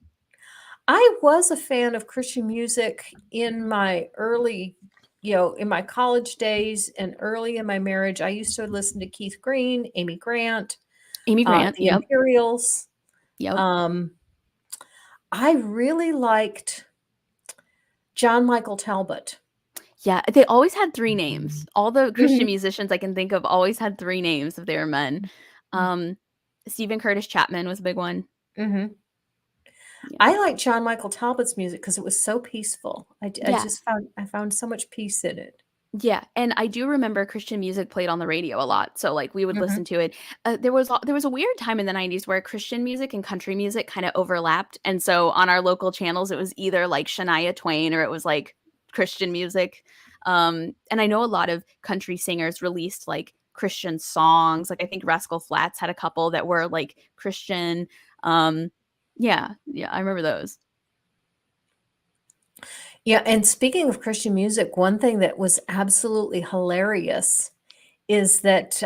I was a fan of Christian music in my in my college days and early in my marriage. I used to listen to Keith Green, Amy Grant, Amy Grant, the yep. Imperials. Yep. Um, I really liked John Michael Talbot. Yeah, they always had 3 names. All the Christian Mhm. musicians I can think of always had 3 names if they were men. Um, Stephen Curtis Chapman was a big one. Mhm. Yeah. I like John Michael Talbot's music because it was so peaceful. I Yeah. just I found so much peace in it. Yeah, and I do remember Christian music played on the radio a lot, so, like, we would Mhm. listen to it. There was a weird time in the '90s where Christian music and country music kinda overlapped, and so on our local channels, it was either, like, Shania Twain or it was, like, Christian music. And I know a lot of country singers released, like, Christian songs, like, I think Rascal Flatts had a couple that were, like, Christian. Yeah, I remember those. Yeah, and speaking of Christian music, one thing that was absolutely hilarious is that,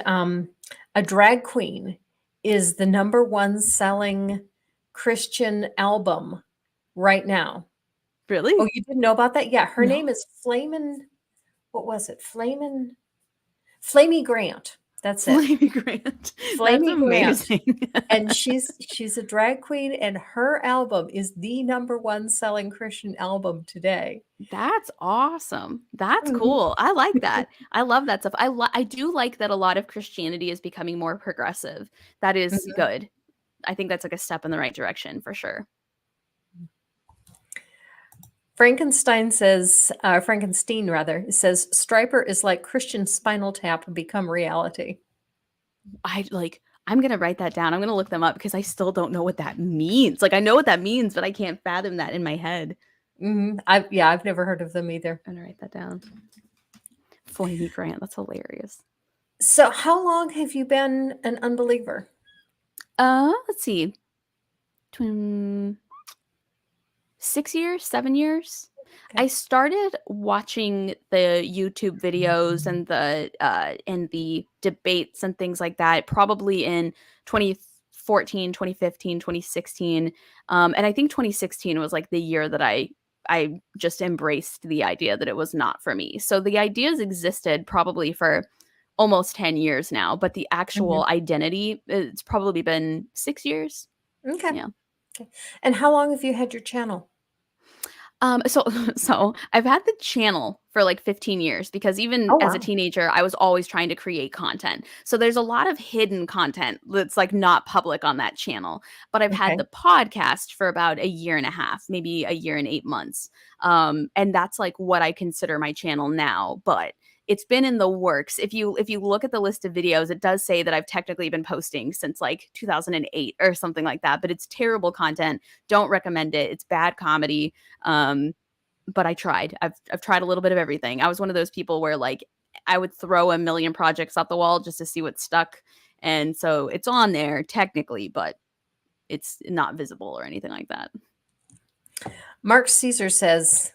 a drag queen is the number 1 selling Christian album right now. Oh, Really? you didn't know about that? Yeah, her No. name is Flamin' what was it? Flamey Grant. That's it. Flaming Grant. That's Flamey Grant. amazing. And she's a drag queen, and her album is the number 1 selling Christian album today. That's awesome. That's Mhm. cool. I like that. I love that stuff. I do like that a lot of Christianity is becoming more progressive. That is Mhm. good. I think that's like a step in the right direction for sure. Frankenstein rather, says Stryper is like Christian Spinal Tap become reality. I'm gonna write that down. I'm gonna look them up because I still don't know what that means. Like I know what that means, but I can't fathom that in my head. Mhm. I've never heard of them either. I'm gonna write that down. Flamey Grant. That's hilarious. So how long have you been an unbeliever? Let's see. Twin 6 years, 7 years. I Okay. started watching the YouTube videos and the debates and things like that probably in 2014, 2015, 2016. And I think 2016 was like the year that I just embraced the idea that it was not for me. So the ideas existed probably for almost 10 years now, but the Mhm. actual identity, it's probably been 6 years. Okay. Yeah. Okay. And how long have you had your channel? So so I've had the channel for like 15 years because even Oh, as a wow. teenager, I was always trying to create content. So there's a lot of hidden content that's like not public on that channel. But I've had Okay. the podcast for about a year and a half, maybe a year and 8 months. And that's like what I consider my channel now. But it's been in the works. If you look at the list of videos, it does say that I've technically been posting since like 2008 or something like that. But it's terrible content. Don't recommend it. It's bad comedy. Um, but I tried. I've tried a little bit of everything. I was one of those people where like I would throw a million projects at the wall just to see what stuck. And so it's on there technically, but it's not visible or anything like that. Mark Caesar says,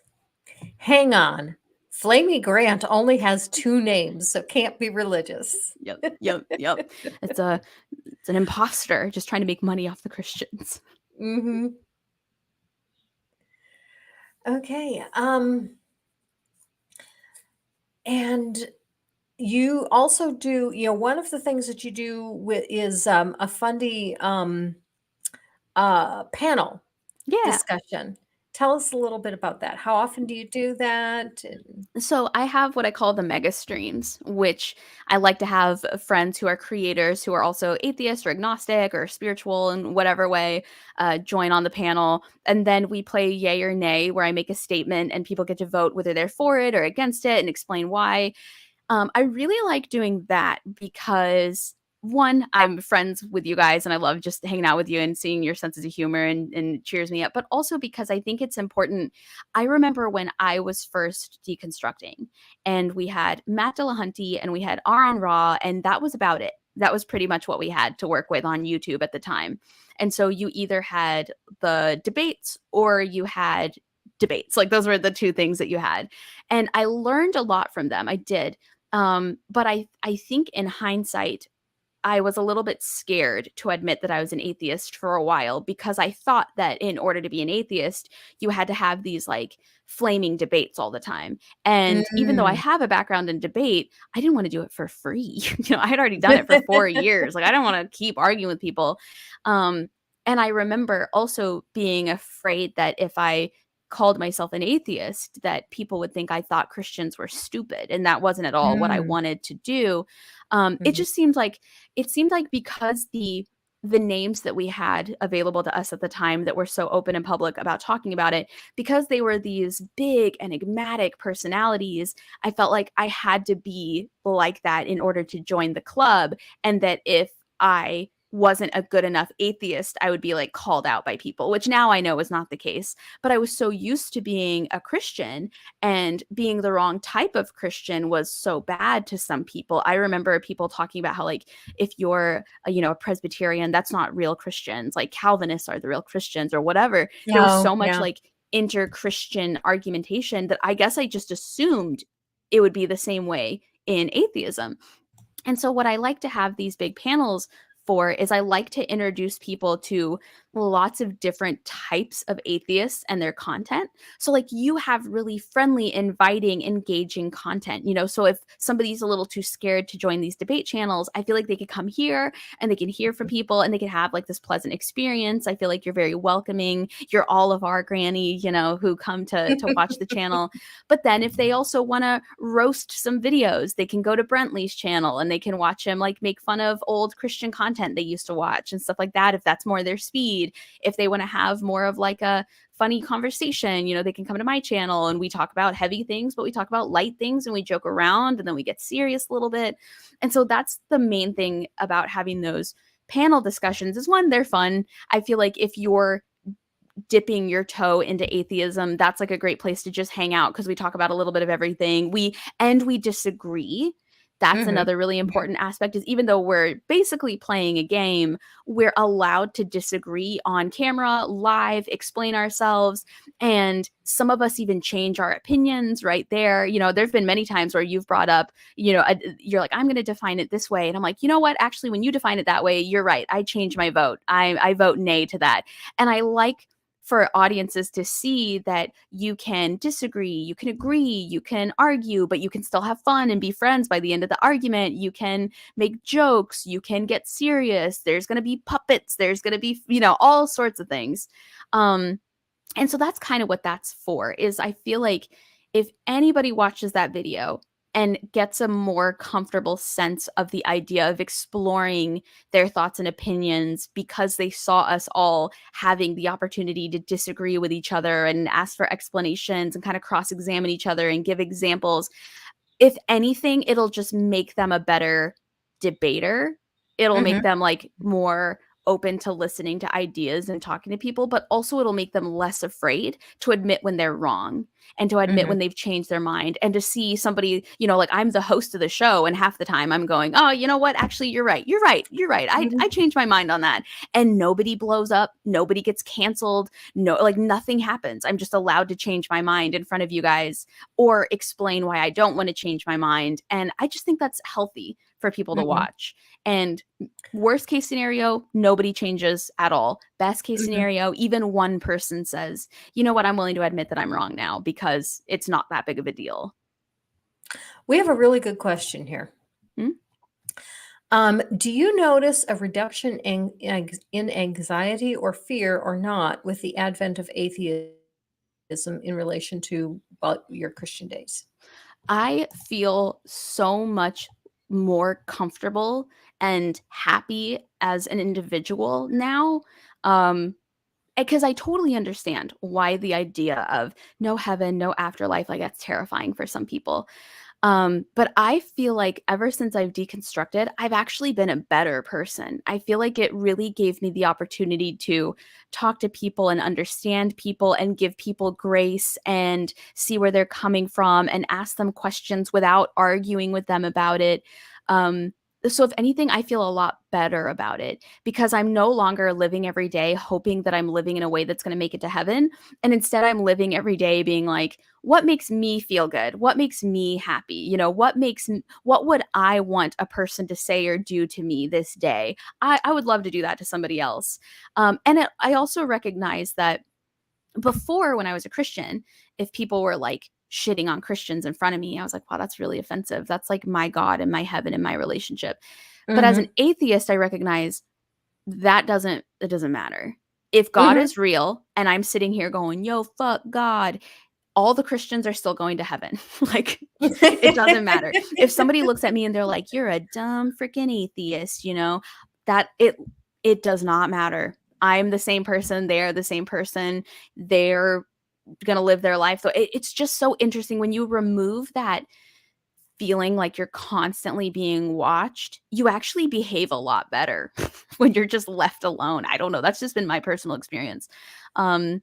hang on. Flamey Grant only has two names, so can't be religious. Yep, yep, yep. It's an imposter just trying to make money off the Christians. Hmm. Okay. And you also do, one of the things that you do with is a fundy panel Yeah. discussion. Tell us a little bit about that. How often do you do that? So I have what I call the mega streams, which I like to have friends who are creators who are also atheist or agnostic or spiritual in whatever way join on the panel. And then we play yay or nay, where I make a statement and people get to vote whether they're for it or against it and explain why. I really like doing that because one, I'm friends with you guys and I love just hanging out with you and seeing your senses of humor and it cheers me up, but also because I think it's important. I remember when I was first deconstructing and we had Matt Dillahunty and we had Aaron Raw, and that was about it. That was pretty much what we had to work with on YouTube at the time. And so you either had the debates or you had debates. Like those were the two things that you had. And I learned a lot from them. I did. But I think in hindsight, I was a little bit scared to admit that I was an atheist for a while because I thought that in order to be an atheist, you had to have these like flaming debates all the time. And even though I Mm. have a background in debate, I didn't want to do it for free. I had already done it for 4 years. Like I don't want to keep arguing with people. Um, and I remember also being afraid that if I called myself an atheist, that people would think I thought Christians were stupid. And that wasn't at all what I Mm. wanted to do. It Mhm. just seemed like because the names that we had available to us at the time that were so open and public about talking about it, because they were these big enigmatic personalities, I felt like I had to be like that in order to join the club, and that if I wasn't a good enough atheist, I would be like called out by people, which now I know is not the case. But I was so used to being a Christian, and being the wrong type of Christian was so bad to some people. I remember people talking about how like if you're a Presbyterian, that's not real Christians, like Calvinists are the real Christians or whatever. There was No, so much yeah. like inter-Christian argumentation that I guess I just assumed it would be the same way in atheism. And so, what I like to have these big panels for is I like to introduce people to lots of different types of atheists and their content. So, like, you have really friendly, inviting, engaging content. So if somebody's a little too scared to join these debate channels, I feel like they could come here and they can hear from people and they can have like this pleasant experience. I feel like you're very welcoming. You're all of our granny, who come to watch the channel. But then if they also want to roast some videos, they can go to Brentley's channel and they can watch him like make fun of old Christian content they used to watch and stuff like that, if that's more their speed. If they want to have more of like a funny conversation, they can come to my channel and we talk about heavy things, but we talk about light things and we joke around and then we get serious a little bit. And so that's the main thing about having those panel discussions is, one, they're fun. I feel like if you're dipping your toe into atheism, that's like a great place to just hang out because we talk about a little bit of everything. We disagree. That's Mhm. another really Mhm. important aspect, is even though we're basically playing a game, we're allowed to disagree on camera, live, explain ourselves, and some of us even change our opinions right there. There've been many times where you've brought up, you're like, I'm going to define it this way. And I'm like, you know what? Actually, when you define it that way, you're right. I change my vote. I vote nay to that. And I like for audiences to see that you can disagree, you can agree, you can argue, but you can still have fun and be friends by the end of the argument. You can make jokes, you can get serious. There's going to be puppets, there's going to be, all sorts of things. And so that's kind of what that's for, is I feel like if anybody watches that video and gets a more comfortable sense of the idea of exploring their thoughts and opinions because they saw us all having the opportunity to disagree with each other and ask for explanations and kind of cross-examine each other and give examples, if anything, it'll just make them a better debater. It'll make Mhm. them like more open to listening to ideas and talking to people, but also it'll make them less afraid to admit when they're wrong and to admit Mhm. when they've changed their mind, and to see somebody, like I'm the host of the show and half the time I'm going, oh, you know what? Actually, you're right. You're right. You're right. I Mhm. changed my mind on that. And nobody blows up. Nobody gets canceled. No, like nothing happens. I'm just allowed to change my mind in front of you guys or explain why I don't want to change my mind. And I just think that's healthy for people to Mhm. watch. And worst case scenario, nobody changes at all. Best case Mhm. scenario, even one person says, you know what, I'm willing to admit that I'm wrong now because it's not that big of a deal. We have a really good question here. Hmm? Do you notice a reduction in anxiety or fear or not with the advent of atheism in relation to, well, your Christian days? I feel so much more comfortable and happy as an individual now. Um, because I totally understand why the idea of no heaven, no afterlife, like that's terrifying for some people. But I feel like ever since I've deconstructed, I've actually been a better person. I feel like it really gave me the opportunity to talk to people and understand people and give people grace and see where they're coming from and ask them questions without arguing with them about it. Um, so if anything, I feel a lot better about it because I'm no longer living every day hoping that I'm living in a way that's going to make it to heaven. And instead, I'm living every day being like, what makes me feel good? What makes me happy? What would I want a person to say or do to me this day? I would love to do that to somebody else. I also recognize that before, when I was a Christian, if people were like shitting on Christians in front of me, I was like, wow, that's really offensive. That's like my God and my heaven and my relationship. But as an Mhm. atheist, I recognize it doesn't matter. If God Mhm. is real and I'm sitting here going, yo, fuck God, all the Christians are still going to heaven. Like, it doesn't matter. If somebody looks at me and they're like, "You're a dumb freaking atheist," that it does not matter. I'm the same person, they're the same person. They're gonna live their life. So it's just so interesting when you remove that feeling like you're constantly being watched, you actually behave a lot better when you're just left alone. I don't know. That's just been my personal experience. Um,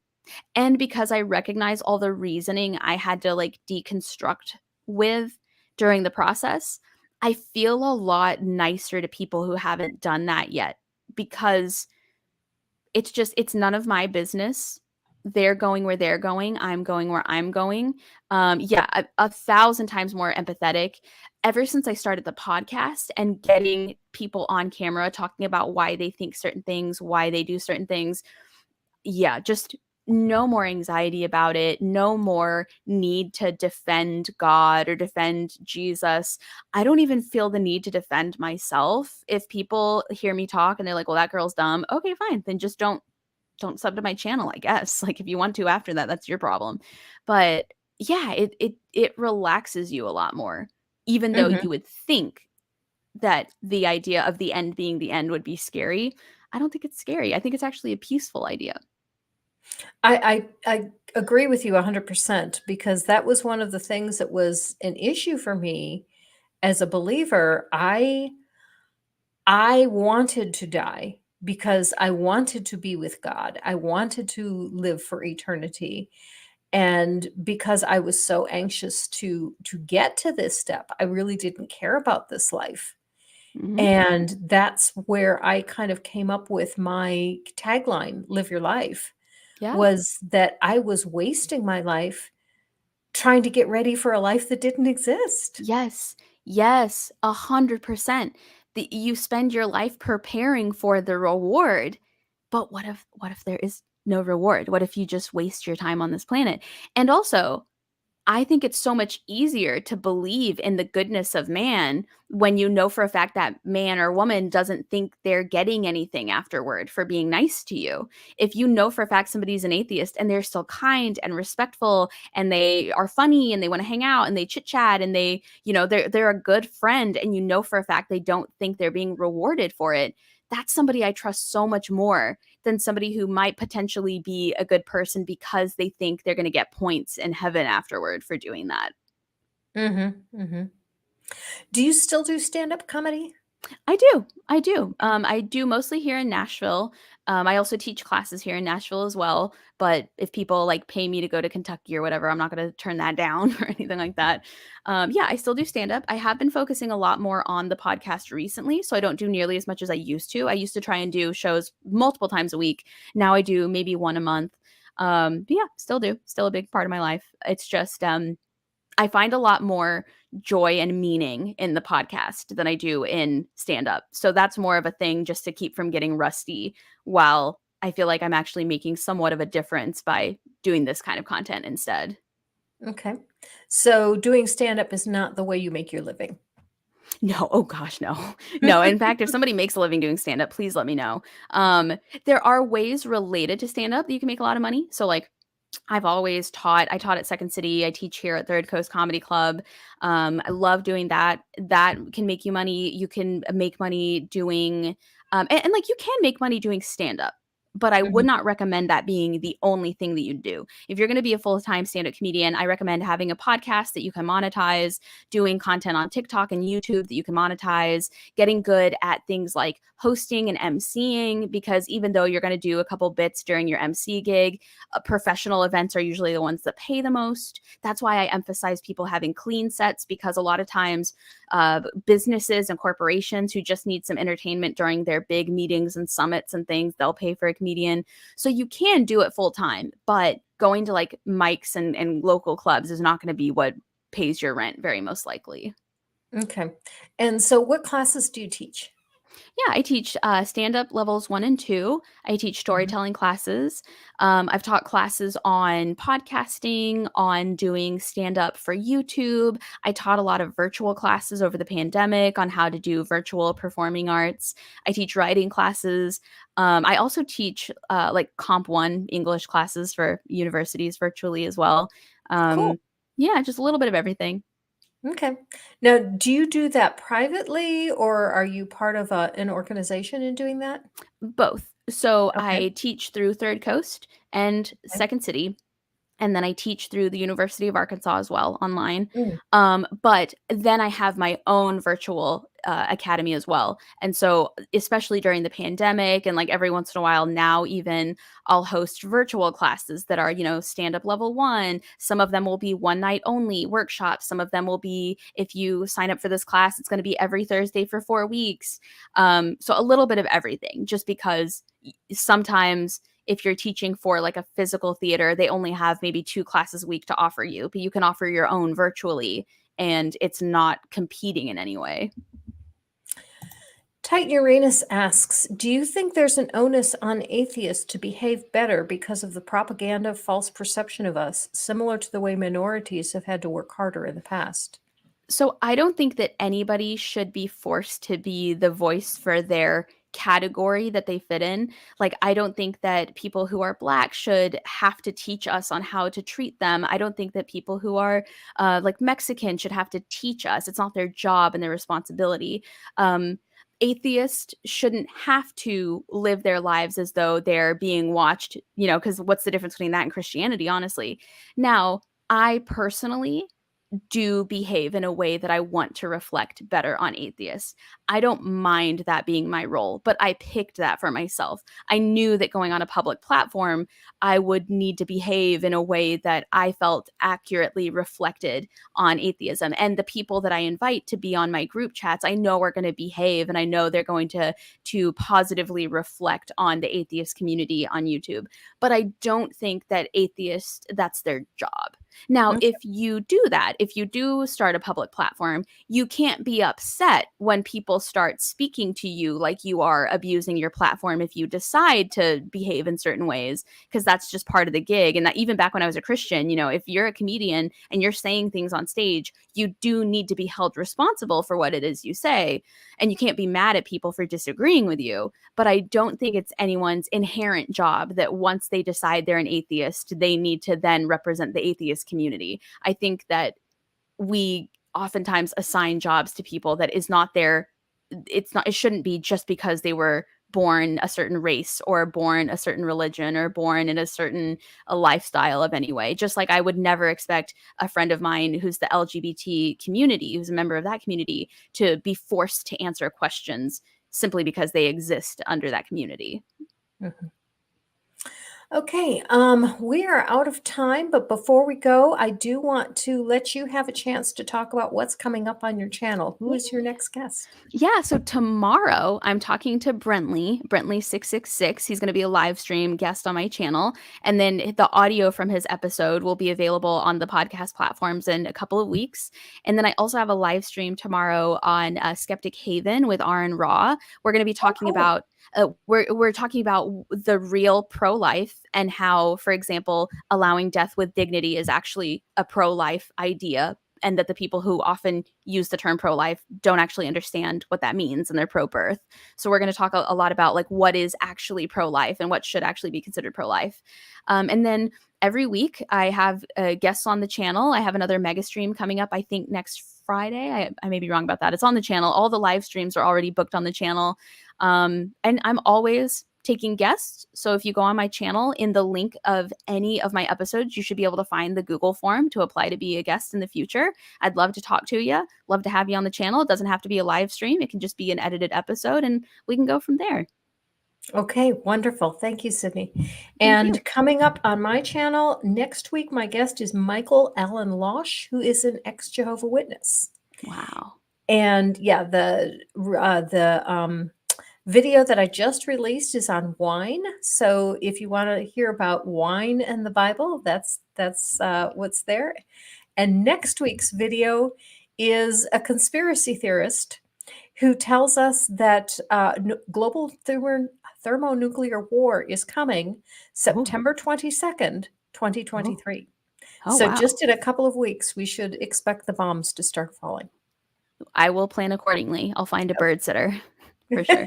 and because I recognize all the reasoning I had to like deconstruct with during the process, I feel a lot nicer to people who haven't done that yet, because it's none of my business. They're going where they're going. I'm going where I'm going. Yeah, a thousand times more empathetic. Ever since I started the podcast and getting people on camera talking about why they think certain things, why they do certain things, yeah, just no more anxiety about it, no more need to defend God or defend Jesus. I don't even feel the need to defend myself. If people hear me talk and they're like, "Well, that girl's dumb." Okay, fine. Then just don't sub to my channel, I guess. Like if you want to after that, that's your problem. But yeah, it relaxes you a lot more, even though Mhm. you would think that the idea of the end being the end would be scary. I don't think it's scary. I think it's actually a peaceful idea. I agree with you 100% because that was one of the things that was an issue for me as a believer. I wanted to die because I wanted to be with God. I wanted to live for eternity. And because I was so anxious to get to this step, I really didn't care about this life. Mhm. And that's where I kind of came up with my tagline, "Live your life," Yeah. was that I was wasting my life trying to get ready for a life that didn't exist. Yes. Yes, 100%. You spend your life preparing for the reward, but what if there is no reward? What if you just waste your time on this planet? And also, I think it's so much easier to believe in the goodness of man when you know for a fact that man or woman doesn't think they're getting anything afterward for being nice to you. If you know for a fact somebody's an atheist and they're still kind and respectful and they are funny and they want to hang out and they chit chat and they're a good friend, and you know for a fact they don't think they're being rewarded for it, that's somebody I trust so much more than somebody who might potentially be a good person because they think they're going to get points in heaven afterward for doing that. Mhm, mhm. Do you still do stand-up comedy? I do. I do. I do mostly here in Nashville. I also teach classes here in Nashville as well. But if people like pay me to go to Kentucky or whatever, I'm not going to turn that down or anything like that. Yeah, I still do stand up. I have been focusing a lot more on the podcast recently, so I don't do nearly as much as I used to. I used to try and do shows multiple times a week. Now I do maybe one a month. But yeah, still do. Still a big part of my life. It's just I find a lot more joy and meaning in the podcast than I do in stand up. So that's more of a thing just to keep from getting rusty, while I feel like I'm actually making somewhat of a difference by doing this kind of content instead. Okay. So doing stand-up is not the way you make your living. No, oh gosh, no. No, in fact, if somebody makes a living doing stand up, please let me know. There are ways related to stand up that you can make a lot of money. So like I taught at Second City. I teach here at Third Coast Comedy Club. I love doing that. That can make you money. You can make money doing, and like you can make money doing stand up. But I would Mhm. not recommend that being the only thing that you do. If you're going to be a full time stand up comedian, I recommend having a podcast that you can monetize, doing content on TikTok and YouTube that you can monetize, getting good at things like hosting and emceeing, because even though you're going to do a couple bits during your MC gig, professional events are usually the ones that pay the most. That's why I emphasize people having clean sets, because a lot of times businesses and corporations who just need some entertainment during their big meetings and summits and things, they'll pay for a comedian. So you can do it full time, but going to like mics and local clubs is not going to be what pays your rent, very most likely. Okay. And so what classes do you teach? Yeah, I teach stand up levels 1 and 2. I teach Mhm. storytelling classes. I've taught classes on podcasting, on doing stand up for YouTube. I taught a lot of virtual classes over the pandemic on how to do virtual performing arts. I teach writing classes. I also teach like Comp 1 English classes for universities virtually as well. Cool. Um, yeah, just a little bit of everything. Okay. Now, do you do that privately or are you part of an organization in doing that? Both. So Okay. I teach through Third Coast and Okay. Second City, and then I teach through the University of Arkansas as well online. Mm. But then I have my own virtual academy as well. And so, especially during the pandemic, and like every once in a while now, even I'll host virtual classes that are, stand up level 1. Some of them will be one night only workshops. Some of them will be, if you sign up for this class, it's going to be every Thursday for 4 weeks. So, a little bit of everything, just because sometimes if you're teaching for like a physical theater, they only have maybe 2 classes a week to offer you, but you can offer your own virtually and it's not competing in any way. Titan Uranus asks, do you think there's an onus on atheists to behave better because of the propaganda, false perception of us, similar to the way minorities have had to work harder in the past? So I don't think that anybody should be forced to be the voice for their category that they fit in. Like, I don't think that people who are Black should have to teach us on how to treat them. I don't think that people who are like Mexican should have to teach us. It's not their job and their responsibility. Atheists shouldn't have to live their lives as though they're being watched, because what's the difference between that and Christianity, honestly? Now, I personally do behave in a way that I want to reflect better on atheists. I don't mind that being my role, but I picked that for myself. I knew that going on a public platform, I would need to behave in a way that I felt accurately reflected on atheism. And the people that I invite to be on my group chats, I know are going to behave, and I know they're going to positively reflect on the atheist community on YouTube. But I don't think that atheists, that's their job. Now, Okay. if you do that, if you do start a public platform, you can't be upset when people start speaking to you like you are abusing your platform if you decide to behave in certain ways, because that's just part of the gig. And that even back when I was a Christian, if you're a comedian and you're saying things on stage, you do need to be held responsible for what it is you say. And you can't be mad at people for disagreeing with you. But I don't think it's anyone's inherent job that once they decide they're an atheist, they need to then represent the atheist community. I think that we oftentimes assign jobs to people that is not their, it shouldn't be just because they were born a certain race or born a certain religion or born in a certain lifestyle of any way. Just like I would never expect a friend of mine who's the LGBT community, who's a member of that community, to be forced to answer questions simply because they exist under that community. Mhm. Okay, we are out of time, but before we go, I do want to let you have a chance to talk about what's coming up on your channel. Who is your next guest? Yeah, so tomorrow I'm talking to Brentley666. He's going to be a live stream guest on my channel. And then the audio from his episode will be available on the podcast platforms in a couple of weeks. And then I also have a live stream tomorrow on Skeptic Haven with Aaron Raw. We're going to be talking about we're talking about the real pro-life and how, for example, allowing death with dignity is actually a pro-life idea, and that the people who often use the term pro-life don't actually understand what that means, and they're pro-birth. So we're going to talk a lot about like what is actually pro-life and what should actually be considered pro-life. And then every week I have guests on the channel. I have another mega stream coming up, I think next Friday. I may be wrong about that. It's on the channel. All the live streams are already booked on the channel. And I'm always taking guests. So if you go on my channel, in the link of any of my episodes, you should be able to find the Google form to apply to be a guest in the future. I'd love to talk to you. Love to have you on the channel. It doesn't have to be a live stream. It can just be an edited episode, and we can go from there. Okay, wonderful. Thank you, Sydney. Thank you. And coming up on my channel next week, my guest is Michael Allen Losh, who is an ex-Jehovah's Witness. Wow. And yeah, the video that I just released is on wine. So if you want to hear about wine and the Bible, that's what's there. And next week's video is a conspiracy theorist who tells us that global thermonuclear war is coming September 22nd, 2023. Oh, So wow. just in a couple of weeks, we should expect the bombs to start falling. I will plan accordingly. I'll find a bird sitter for sure.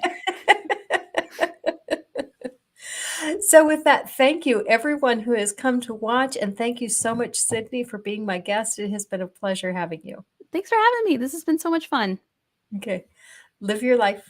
So with that, thank you everyone who has come to watch, and thank you so much, Sydney, for being my guest. It has been a pleasure having you. Thanks for having me. This has been so much fun. Okay. Live your life.